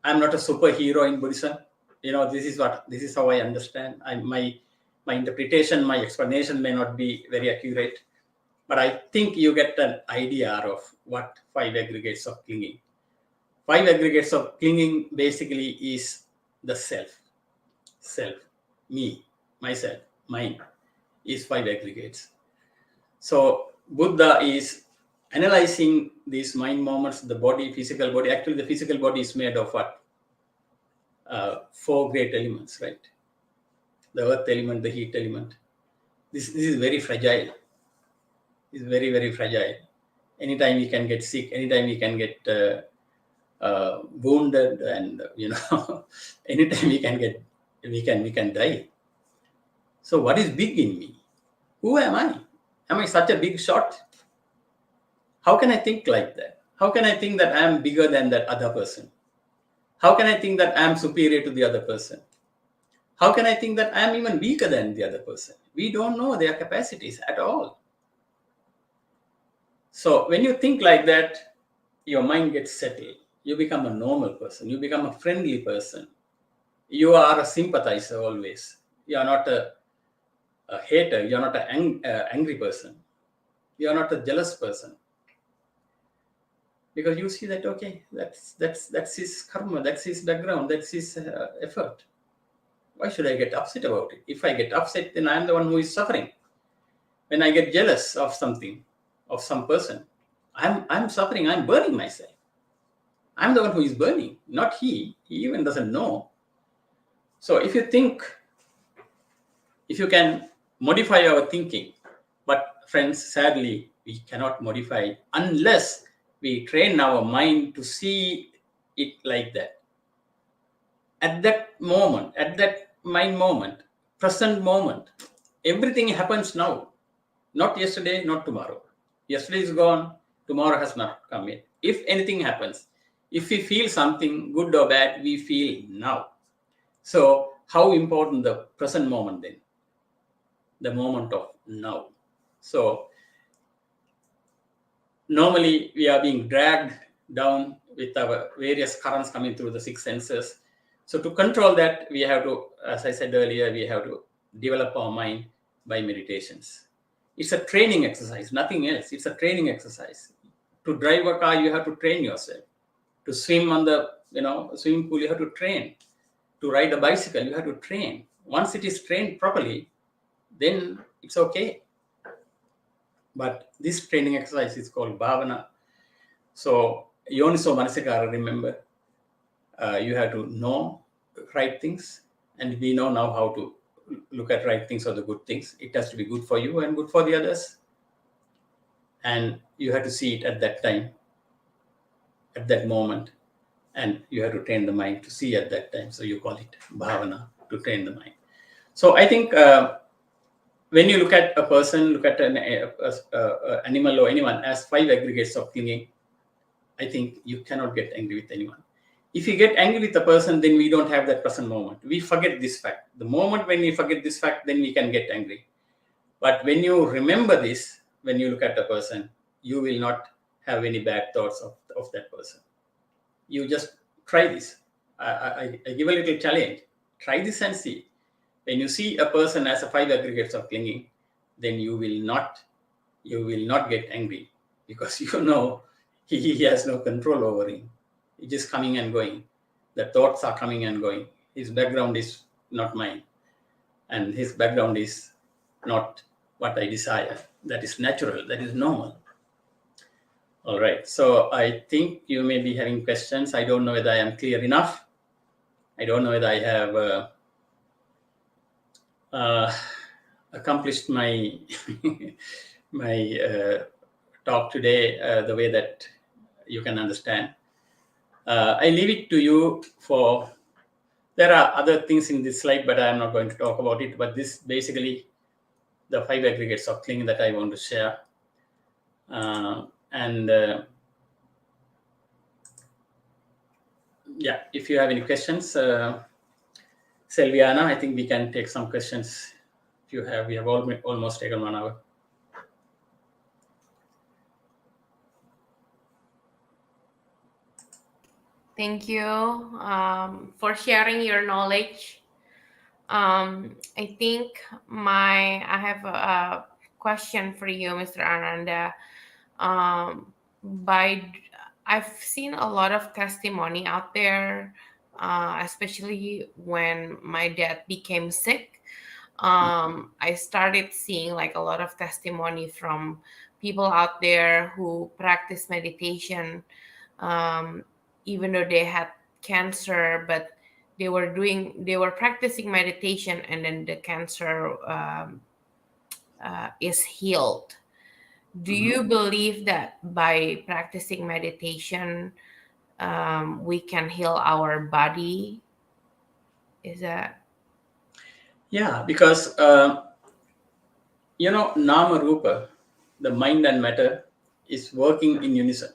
I'm not a superhero in Buddhism. This is how I understand. My interpretation, my explanation may not be very accurate, but I think you get an idea of what five aggregates of clinging. Five aggregates of clinging basically is the self, me, myself, mine is five aggregates. So Buddha is analyzing these mind moments, the body, physical body. Actually, the physical body is made of what? Four great elements, right? The earth element, the heat element. This is very fragile. It's very, very fragile. Anytime we can get sick, anytime we can get wounded, and anytime we can die. So what is big in me? Who am I? Am I such a big shot? How can I think like that? How can I think that I am bigger than that other person? How can I think that I am superior to the other person? How can I think that I am even weaker than the other person? We don't know their capacities at all. So when you think like that, your mind gets settled. You become a normal person. You become a friendly person. You are a sympathizer always. You are not a hater. You are not an angry person. You are not a jealous person. Because you see that, okay, that's his karma, that's his background, that's his effort. Why should I get upset about it? If I get upset, then I'm the one who is suffering. When I get jealous of something, of some person, I'm suffering, I'm burning myself. I'm the one who is burning, not he. He even doesn't know. So if you can modify our thinking, but friends, sadly, we cannot modify unless we train our mind to see it like that. At that moment, at that mind moment, present moment, everything happens now. Not yesterday, not tomorrow. Yesterday is gone, tomorrow has not come yet. If anything happens, if we feel something good or bad, we feel now. So how important the present moment then? The moment of now. So normally we are being dragged down with our various currents coming through the six senses. So to control that, we have to, as I said earlier, we have to develop our mind by meditations. It's a training exercise, nothing else. It's a training exercise. To drive a car, you have to train yourself. To swim on the swimming pool, you have to train. To ride a bicycle, you have to train. Once it is trained properly, then it's okay. But this training exercise is called bhavana. So yoniso manasikara, remember, you have to know right things, and we know now how to look at right things or the good things. It has to be good for you and good for the others. And you have to see it at that time, at that moment. And you have to train the mind to see at that time. So you call it bhavana, to train the mind. So I think when you look at a person, look at an animal or anyone as 5 aggregates of clinging, I think you cannot get angry with anyone. If you get angry with a person, then we don't have that present moment. We forget this fact. The moment when we forget this fact, then we can get angry. But when you remember this, when you look at a person, you will not have any bad thoughts of that person. You just try this. I give a little challenge. Try this and see. When you see a person as a 5 aggregates of clinging, then you will not get angry, because you know he has no control over him. It's just coming and going. The thoughts are coming and going. His background is not mine, and his background is not what I desire. That is natural. That is normal. All right. So I think you may be having questions. I don't know whether I am clear enough. I don't know whether I have accomplished my my talk today the way that you can understand. I leave it to you for. There are other things in this slide, but I am not going to talk about it. But this basically the 5 aggregates of clinging that I want to share. Yeah, if you have any questions, Selviana, I think we can take some questions. If you have, we have almost taken 1 hour. Thank you for sharing your knowledge. I think I have a question for you, Mr. Ananda. I've seen a lot of testimony out there, especially when my dad became sick. I started seeing like a lot of testimony from people out there who practice meditation, even though they had cancer, but they were practicing meditation, and then the cancer is healed. Do you believe that by practicing meditation, we can heal our body? Is that? Yeah, because Nama Rupa, the mind and matter, is working in unison.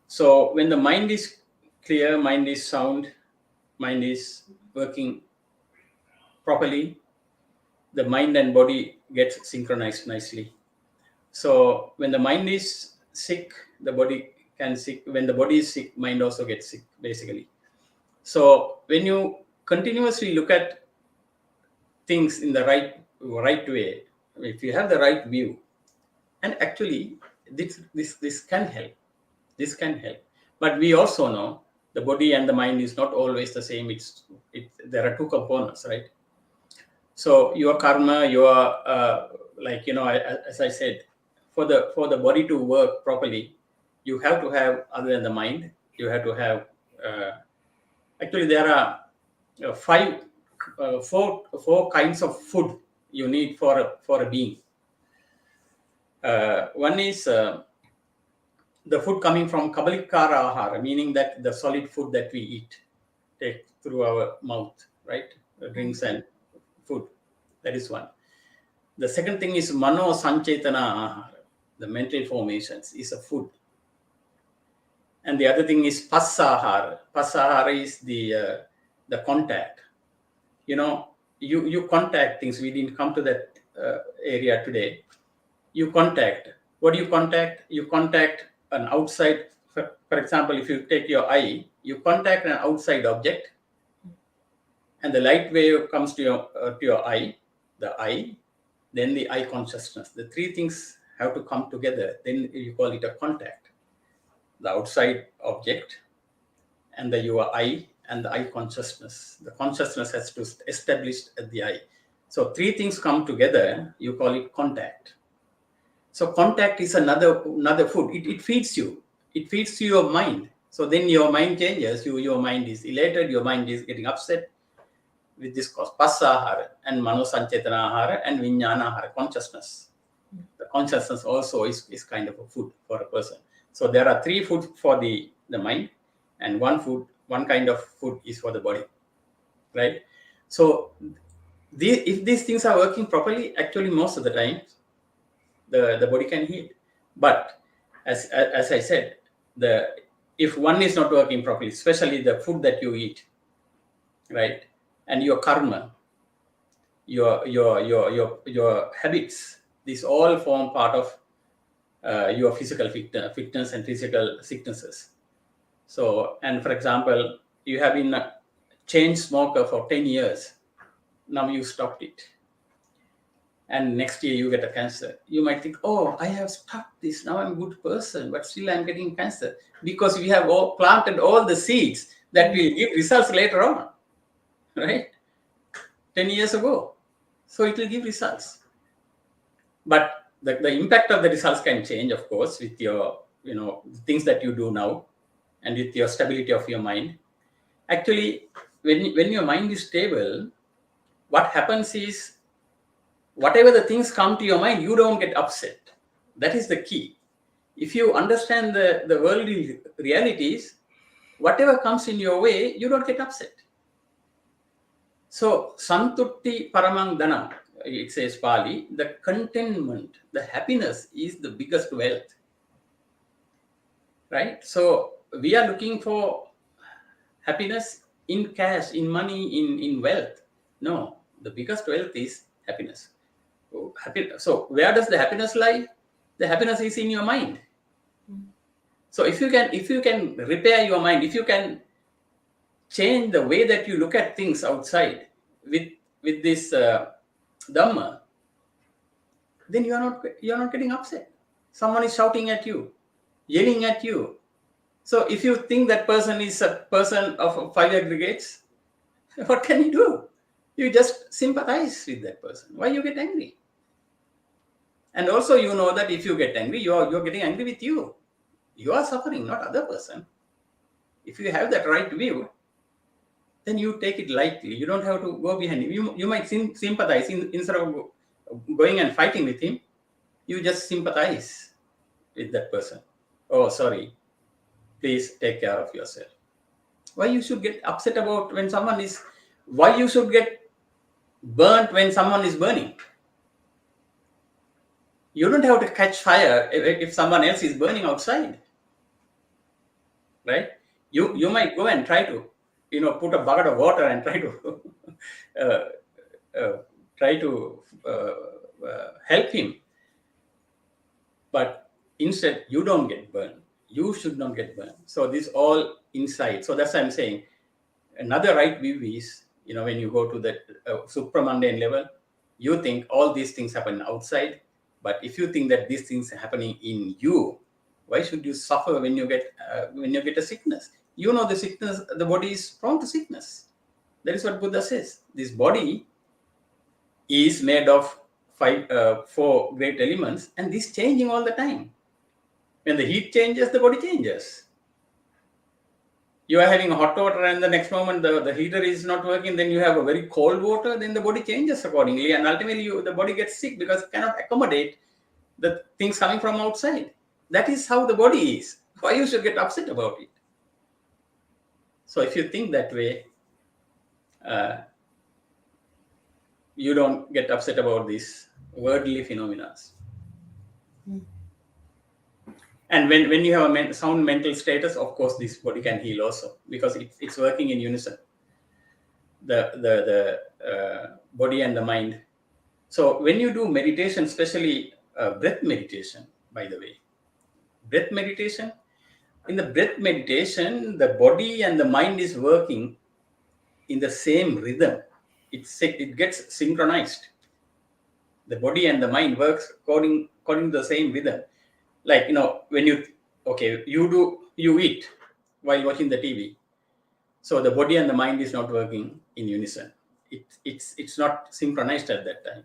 So when the mind is clear, mind is sound, mind is working properly, the mind and body gets synchronized nicely. So when the mind is sick, the body can sick. When the body is sick, mind also gets sick, basically. So when you continuously look at things in the right way, if you have the right view, and actually this can help. This can help. But we also know the body and the mind is not always the same. There are two components, right? So your karma, as I said, for the body to work properly, you have to have, other than the mind, you have to have. Actually, there are four kinds of food you need for a being. One is the food coming from kabalikara ahara, meaning that the solid food that we take through our mouth, right? Drinks and food. That is one. The second thing is mano sanchetana ahara. The mental formations is a food. And the other thing is passahara. Passahara is the contact. You contact things. We didn't come to that area today. You contact. What do you contact? You contact an outside. For example, if you take your eye, you contact an outside object, and the light wave comes to your eye, then the eye consciousness. The three things have to come together. Then you call it a contact. The outside object, and your eye, and the eye consciousness. The consciousness has to establish at the eye. So three things come together. You call it contact. So contact is another food. It feeds you. It feeds to your mind. So then your mind changes. Your mind is elated. Your mind is getting upset with this cause. Passahara and manosanchetana and vijnana consciousness. The consciousness also is kind of a food for a person. So there are three foods for the mind, and one kind of food is for the body. right? So if these things are working properly, actually most of the time the body can heal. But as I said, if one is not working properly, especially the food that you eat, right, and your karma, your habits, these all form part of your physical fitness and physical sicknesses. So, and for example, you have been a chain smoker for 10 years. Now you stopped it. And next year you get a cancer. You might think, oh, I have stopped this. Now I'm a good person, but still I'm getting cancer. Because we have all planted all the seeds that will give results later on, right? 10 years ago. So it will give results. But the impact of the results can change, of course, with your, things that you do now and with your stability of your mind. Actually, when your mind is stable, what happens is whatever the things come to your mind, you don't get upset. That is the key. If you understand the worldly realities, whatever comes in your way, you don't get upset. So, Santutti Paramang Dhanam, it says Pali, the contentment, the happiness is the biggest wealth. Right? So, we are looking for happiness in cash, in money, in wealth. No, the biggest wealth is happiness. So where does the happiness lie? The happiness is in your mind. So if you can repair your mind, if you can change the way that you look at things outside with this Dhamma, then you're not getting upset. Someone is shouting at you, yelling at you. So if you think that person is a person of five aggregates, what can you do? You just sympathize with that person. Why you get angry? And also you know that if you get angry, you're getting angry with you. You are suffering, not other person. If you have that right view, then you take it lightly. You don't have to go behind him. You might sympathize instead of going and fighting with him. You just sympathize with that person. Oh, sorry. Please take care of yourself. Why you should get upset about when someone is? Why you should get burnt when someone is burning? You don't have to catch fire if someone else is burning outside, right? You might go and try to, put a bucket of water and try to try to help him, but instead you don't get burned. You should not get burned. So this all inside. So that's what I'm saying. Another right view is, when you go to the supramundane level, you think all these things happen outside. But if you think that these things are happening in you, why should you suffer when you get a sickness? You know the sickness, the body is prone to sickness. That is what Buddha says. This body is made of four great elements, and this changing all the time. When the heat changes, the body changes. You are having hot water and the next moment the heater is not working, then you have a very cold water, then the body changes accordingly, and ultimately the body gets sick because it cannot accommodate the things coming from outside. That is how the body is. Why you should get upset about it? So if you think that way, you don't get upset about these worldly phenomena. And when you have a sound mental status, of course, this body can heal also because it's working in unison. The body and the mind. So when you do meditation, especially breath meditation, by the way, breath meditation, in the breath meditation, the body and the mind is working in the same rhythm. It gets synchronized. The body and the mind works according to the same rhythm. Like, when you eat while watching the TV. So the body and the mind is not working in unison. It's not synchronized at that time.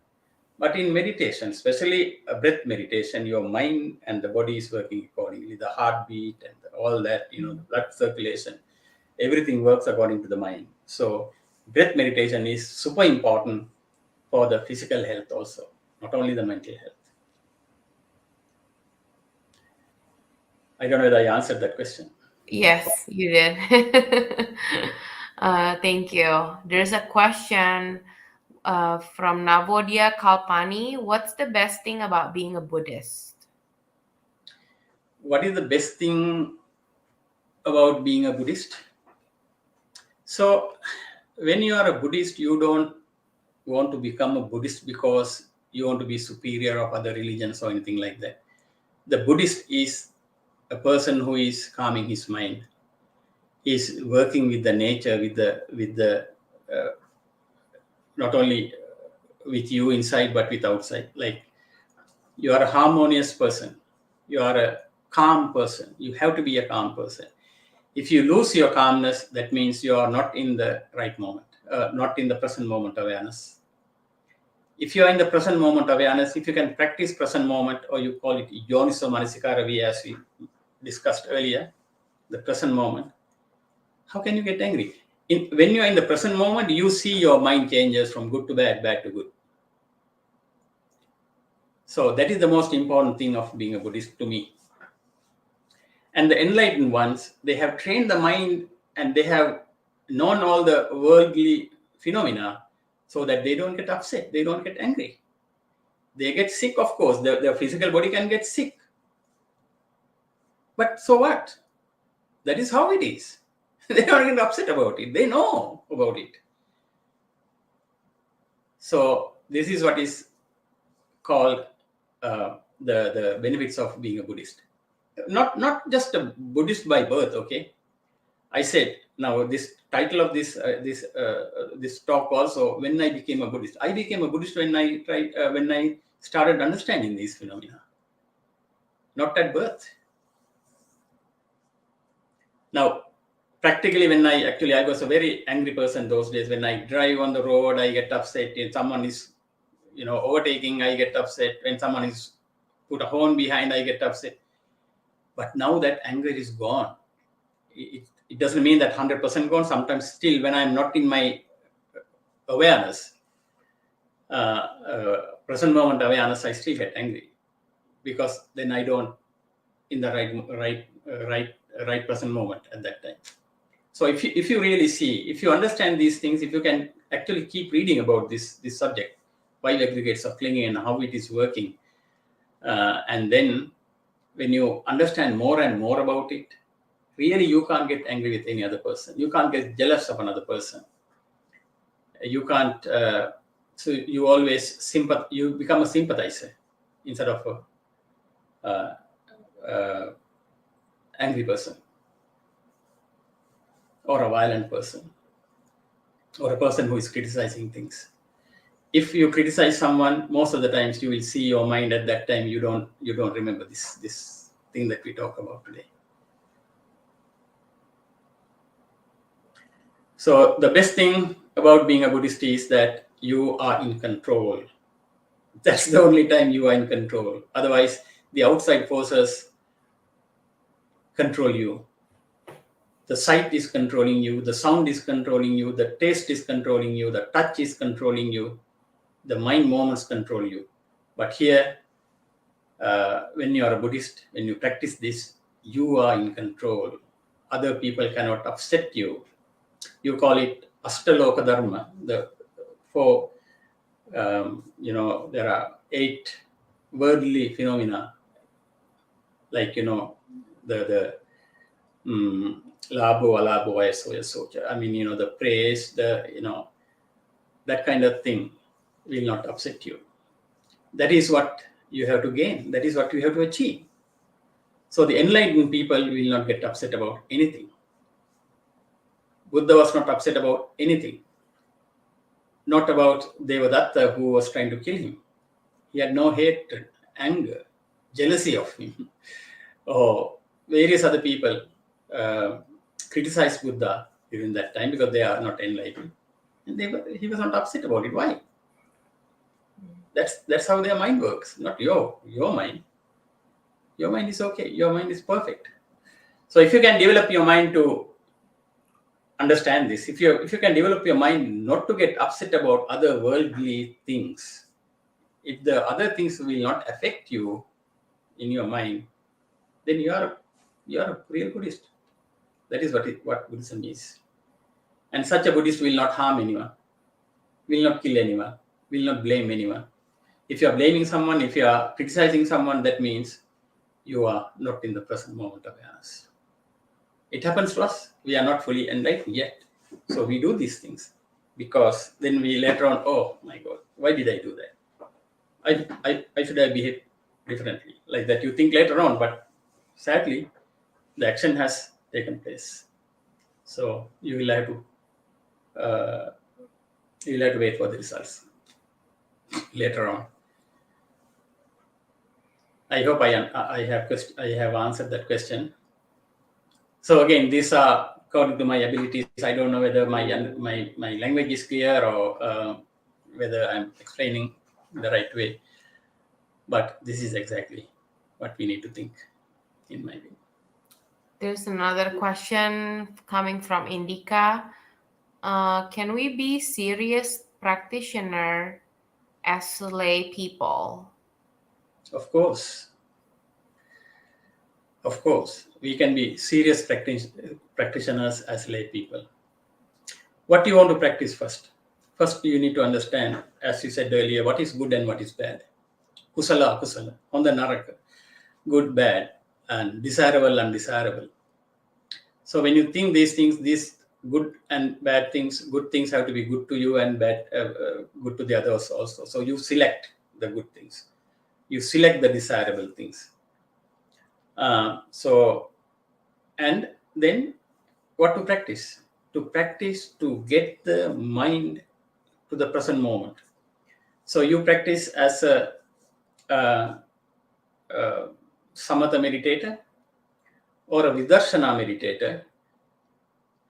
But in meditation, especially a breath meditation, your mind and the body is working accordingly. The heartbeat and all that, the blood circulation, everything works according to the mind. So breath meditation is super important for the physical health also, not only the mental health. I don't know whether I answered that question. Yes, you did. Thank you. There's a question from Navodia Kalpani. What's the best thing about being a Buddhist? What is the best thing about being a Buddhist? So, when you are a Buddhist, you don't want to become a Buddhist because you want to be superior of other religions or anything like that. The Buddhist is a person who is calming his mind, is working with the nature, with the not only with you inside but with outside. Like, you are a harmonious person, you are a calm person. You have to be a calm person. If you lose your calmness, that means you are not in the right moment, not in the present moment awareness. If you are in the present moment awareness, if you can practice present moment, or you call it yoniso manasikara, as we discussed earlier, the present moment, how can you get angry? When you are in the present moment, you see your mind changes from good to bad, bad to good. So that is the most important thing of being a Buddhist to me. And the enlightened ones, they have trained the mind and they have known all the worldly phenomena so that they don't get upset, they don't get angry. They get sick, of course, their physical body can get sick. But so what? That is how it is. They don't get upset about it. They know about it. So this is what is called the benefits of being a Buddhist. Not just a Buddhist by birth, okay? I said now this title of this talk also, when I became a Buddhist. I became a Buddhist when I started understanding these phenomena, not at birth. Now, practically, when I was a very angry person those days. When I drive on the road, I get upset. If someone is, overtaking, I get upset. When someone is put a horn behind, I get upset. But now that anger is gone. It doesn't mean that 100% gone. Sometimes still, when I'm not in my awareness, present moment awareness, I still get angry because then I don't in the right present moment at that time. So if you really see, if you understand these things, if you can actually keep reading about this subject, Five Aggregates of Clinging, and how it is working, and then when you understand more and more about it, really you can't get angry with any other person. You can't get jealous of another person. You can't. So you always you become a sympathizer instead of a angry person, or a violent person, or a person who is criticizing things. If you criticize someone, most of the times you will see your mind at that time. You don't remember this thing that we talk about today. So the best thing about being a Buddhist is that you are in control. That's the only time you are in control. Otherwise, the outside forces control you. The sight is controlling you, the sound is controlling you, the taste is controlling you, the touch is controlling you, the mind moments control you. But here, when you are a Buddhist, when you practice this, you are in control. Other people cannot upset you. You call it Astaloka Dharma. There are 8 worldly phenomena, like the labo, alabo, yaso, yasocha. I mean, the praise, that kind of thing will not upset you. That is what you have to gain. That is what you have to achieve. So the enlightened people will not get upset about anything. Buddha was not upset about anything. Not about Devadatta, who was trying to kill him. He had no hatred, anger, jealousy of him. Or various other people criticized Buddha during that time because they are not enlightened. And he was not upset about it. Why? That's how their mind works, not your mind. Your mind is okay. Your mind is perfect. So if you can develop your mind to understand this, if you can develop your mind not to get upset about other worldly things, if the other things will not affect you in your mind, then you are a real Buddhist. That is what Buddhism is. And such a Buddhist will not harm anyone, will not kill anyone, will not blame anyone. If you are blaming someone, if you are criticizing someone, that means you are not in the present moment awareness. It happens to us. We are not fully enlightened yet. So we do these things because then we later on, oh my God, why did I do that? I should have behaved differently. Like that you think later on, but sadly, the action has taken place. So you will have to wait for the results later on. I hope I have answered that question. So again, these are according to my abilities. I don't know whether my language is clear or whether I'm explaining the right way. But this is exactly what we need to think, in my view. There's another question coming from Indica. Can we be serious practitioner as lay people? Of course, we can be serious practitioners as lay people. What do you want to practice first? First, you need to understand, as you said earlier, what is good and what is bad. Kusala, akusala, on the naraka, good, bad, and desirable, undesirable. So when you think these things, these good and bad things, good things have to be good to you and bad, good to the others also. So you select the good things. You select the desirable things. And then what to practice? To practice to get the mind to the present moment. So you practice as a samatha meditator or a vidarshana meditator,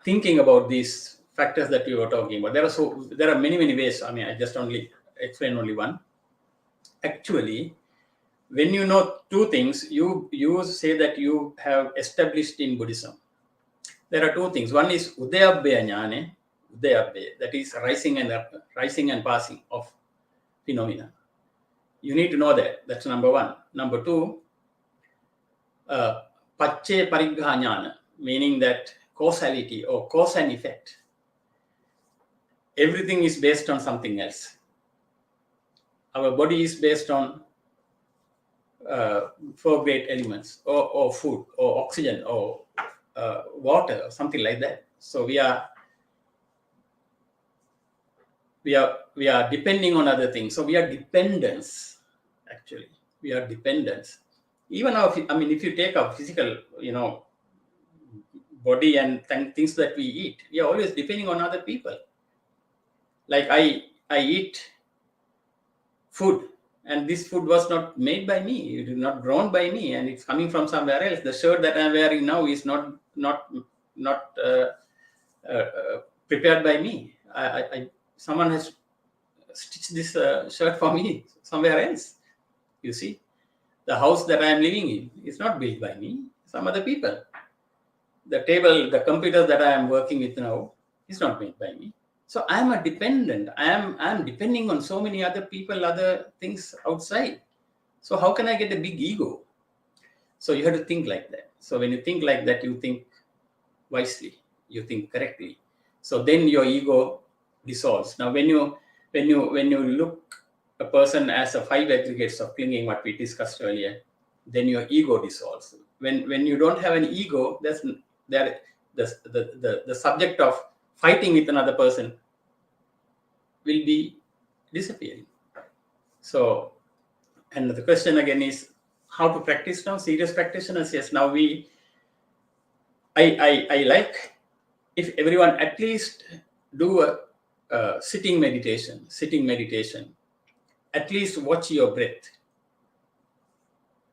thinking about these factors that you were talking about. There are many ways. I mean, I just only explain only one. Actually, when you know two things, you say that you have established in Buddhism. There are two things. One is udayabhaya jnane, udayabhaya, that is rising and passing of phenomena. You need to know that. That's number one. Number two, pacche parigha jnana, meaning that causality or cause and effect. Everything is based on something else. Our body is based on four great elements, or food, or oxygen, or water, or something like that. So we are depending on other things. So we are dependents. Actually, we are dependents. Even if you take our physical, body and things that we eat, we are always depending on other people. Like I eat food, and this food was not made by me. It is not grown by me, and it's coming from somewhere else. The shirt that I'm wearing now is not prepared by me. Someone has stitched this shirt for me somewhere else. You see, the house that I am living in is not built by me. Some other people. The table, the computer that I am working with now is not made by me. So I am a dependent. I am depending on so many other people, other things outside. So how can I get a big ego? So you have to think like that. So when you think like that, you think wisely, you think correctly. So then your ego dissolves. Now when you look a person as a five aggregates of clinging, what we discussed earlier, then your ego dissolves. When you don't have an ego, the subject of fighting with another person will be disappearing. So, and the question again is how to practice now. Serious practitioners, yes. Now I like if everyone at least do a sitting meditation. At least watch your breath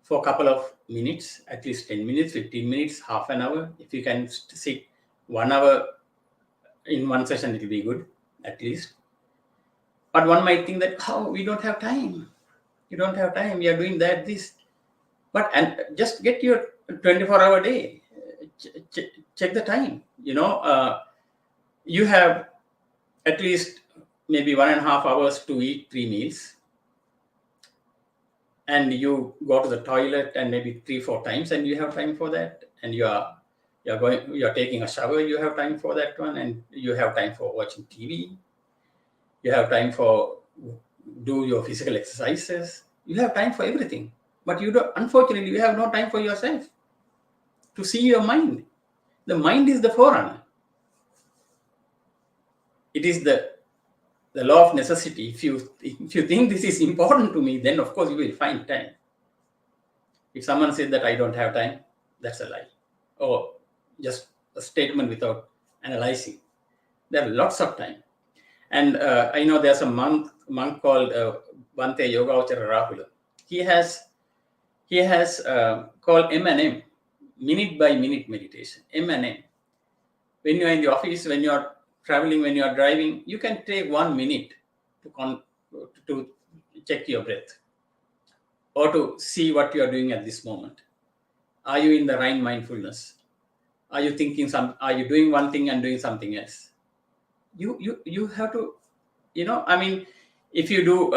for a couple of minutes, at least 10 minutes, 15 minutes, half an hour. If you can sit 1 hour in one session, it will be good, at least. But one might think that, we don't have time. You don't have time. We are doing that, this. And just get your 24-hour day. Check the time. You have at least maybe 1.5 hours to eat 3 meals. And you go to the toilet and maybe 3-4 times, and you have time for that. And you are You're taking a shower, you have time for that one, and you have time for watching TV. You have time for do your physical exercises. You have time for everything. But you don't, unfortunately, you have no time for yourself to see your mind. The mind is the forerunner. It is the law of necessity. If you think this is important to me, then of course you will find time. If someone says that I don't have time, that's a lie, or just a statement without analyzing. There are lots of time. And I know there's a monk called Bhante Yogavachara Rahula. He has called M&M, minute by minute meditation. M&M. When you're in the office, when you're traveling, when you're driving, you can take 1 minute to check your breath or to see what you are doing at this moment. Are you in the right mindfulness? Are you thinking are you doing one thing and doing something else? You have to, I mean, if you do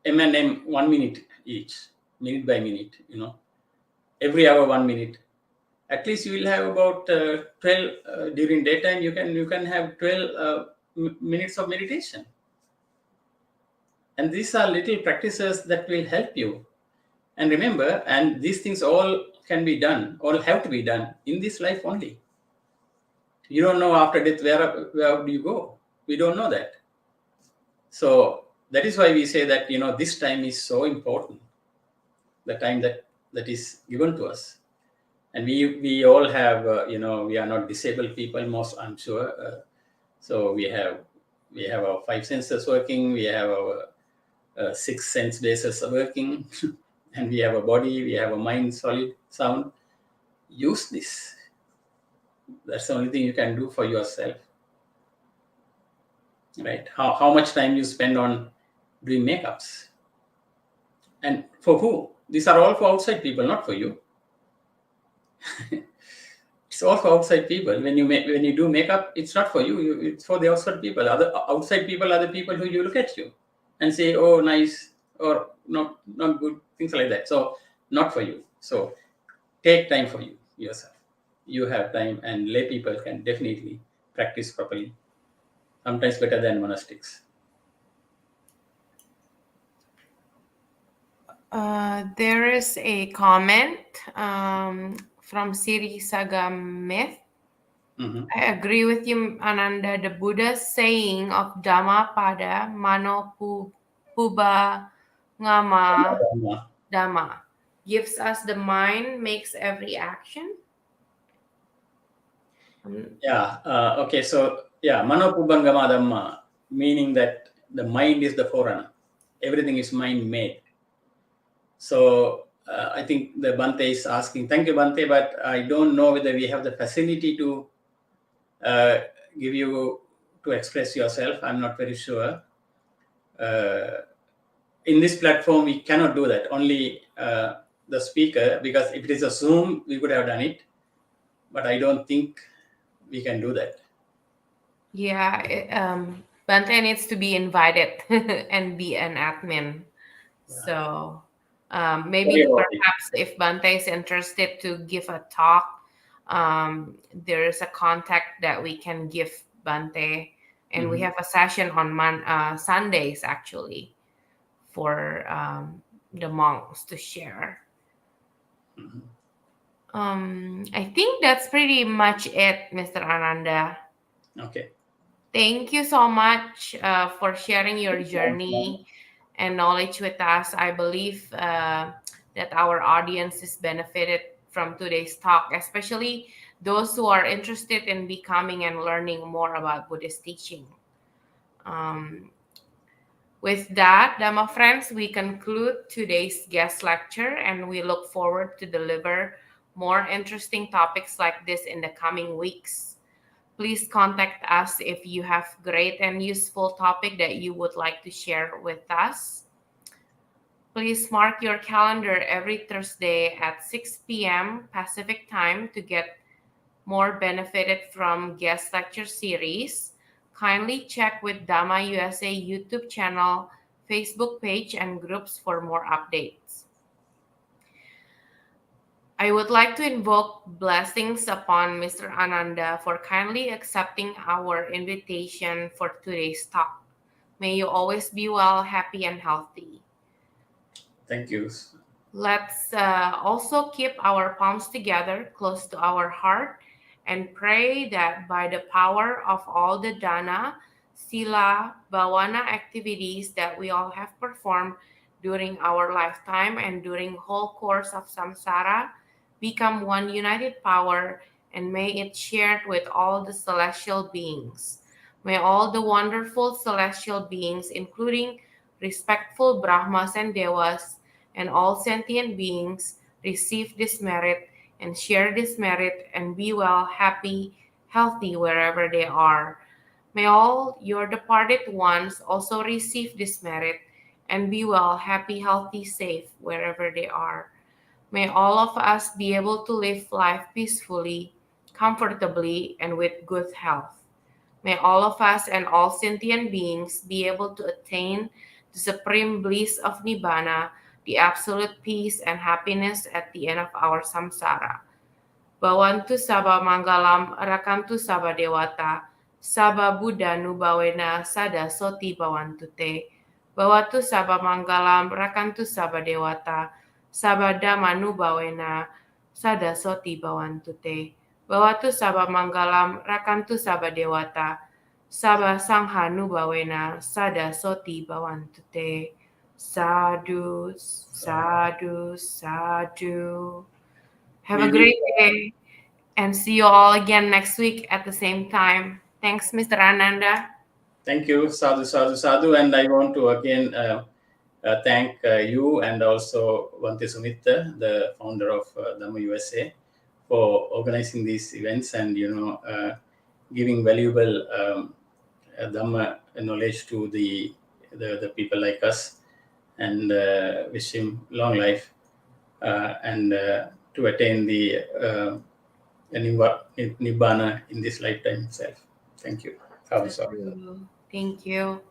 M&M 1 minute each, minute by minute, every hour 1 minute, at least you will have about 12 during daytime. You can have 12 minutes of meditation, and these are little practices that will help you. And remember, and these things all can be done, all have to be done in this life only. You don't know after death where do you go. We don't know that. So that is why we say that this time is so important, the time that is given to us. And we all have we are not disabled people, most, I'm sure. So we have our 5 senses working, we have our 6 sense bases working, and we have a body, we have a mind, solid, sound. Use this. That's the only thing you can do for yourself, right? How much time you spend on doing makeups, and for who? These are all for outside people, not for you. It's all for outside people. When you do makeup, it's not for you. It's for the outside people. Other outside people are the people who you look at you and say, "Oh, nice," or "not good," things like that. So not for you. So take time for yourself. You have time, and lay people can definitely practice properly. Sometimes better than monastics. There is a comment from Siri Sagamith. Mm-hmm. I agree with you, Ananda. The Buddha's saying of Dhamma pada mano puba ngama Dhamma gives us the mind, makes every action. Yeah. Okay. So mano pubangama dhamma, meaning that the mind is the forerunner. Everything is mind made. So I think the Bhante is asking, thank you, Bhante, but I don't know whether we have the facility to give you to express yourself. I'm not very sure. In this platform, we cannot do that. Only the speaker, because if it is a Zoom, we could have done it, but I don't think we can do that. Yeah, Bante needs to be invited and be an admin. Yeah. So maybe perhaps if Bante is interested to give a talk, there is a contact that we can give Bante, and we have a session on Sundays actually for the monks to share. I think that's pretty much it, Mr. Ananda. Okay. Thank you so much for sharing your journey and knowledge with us. I believe that our audience is benefited from today's talk, especially those who are interested in becoming and learning more about Buddhist teaching. With that, Dhamma friends, we conclude today's guest lecture, and we look forward to deliver more interesting topics like this in the coming weeks. Please contact us if you have great and useful topic that you would like to share with us. Please mark your calendar every Thursday at 6 p.m. Pacific time to get more benefited from guest lecture series. Kindly check with Dhamma USA YouTube channel, Facebook page, and groups for more updates. I would like to invoke blessings upon Mr. Ananda for kindly accepting our invitation for today's talk. May you always be well, happy, and healthy. Thank you. Let's also keep our palms together close to our heart and pray that by the power of all the dana, sila, bhavana activities that we all have performed during our lifetime and during whole course of samsara, become one united power and may it shared with all the celestial beings. May all the wonderful celestial beings, including respectful Brahmas and Devas, and all sentient beings receive this merit and share this merit and be well, happy, healthy wherever they are. May all your departed ones also receive this merit and be well, happy, healthy, safe wherever they are. May all of us be able to live life peacefully, comfortably, and with good health. May all of us and all sentient beings be able to attain the supreme bliss of Nibbana, the absolute peace and happiness at the end of our samsara. Bhavantu Sabha Mangalam Rakantu Sabha Dewata Sabha Buddha Nubawena Sada Soti Bhavantu Te Bhavatu Sabha Mangalam Rakantu Sabha Dewata Sabha Dhamma Nubawena Sada Soti Bhavantu Te Bhavatu Sabha Mangalam Rakantu Sabha Dewata Sabha Sangha Nubawena Sada Soti Bhavantu Te. Sadhu, sadhu, sadhu. Have a We great day and see you all again next week at the same time. Thanks, Mr. Ananda. Thank you, Sadhu, Sadhu, Sadhu. And I want to again thank you and also Vante Sumitra, the founder of Dhamma USA, for organizing these events and giving valuable Dhamma knowledge to the people like us, and wish him long life and to attain the Nibbana in this lifetime itself. Thank you. Sadhu, sadhu. Thank you.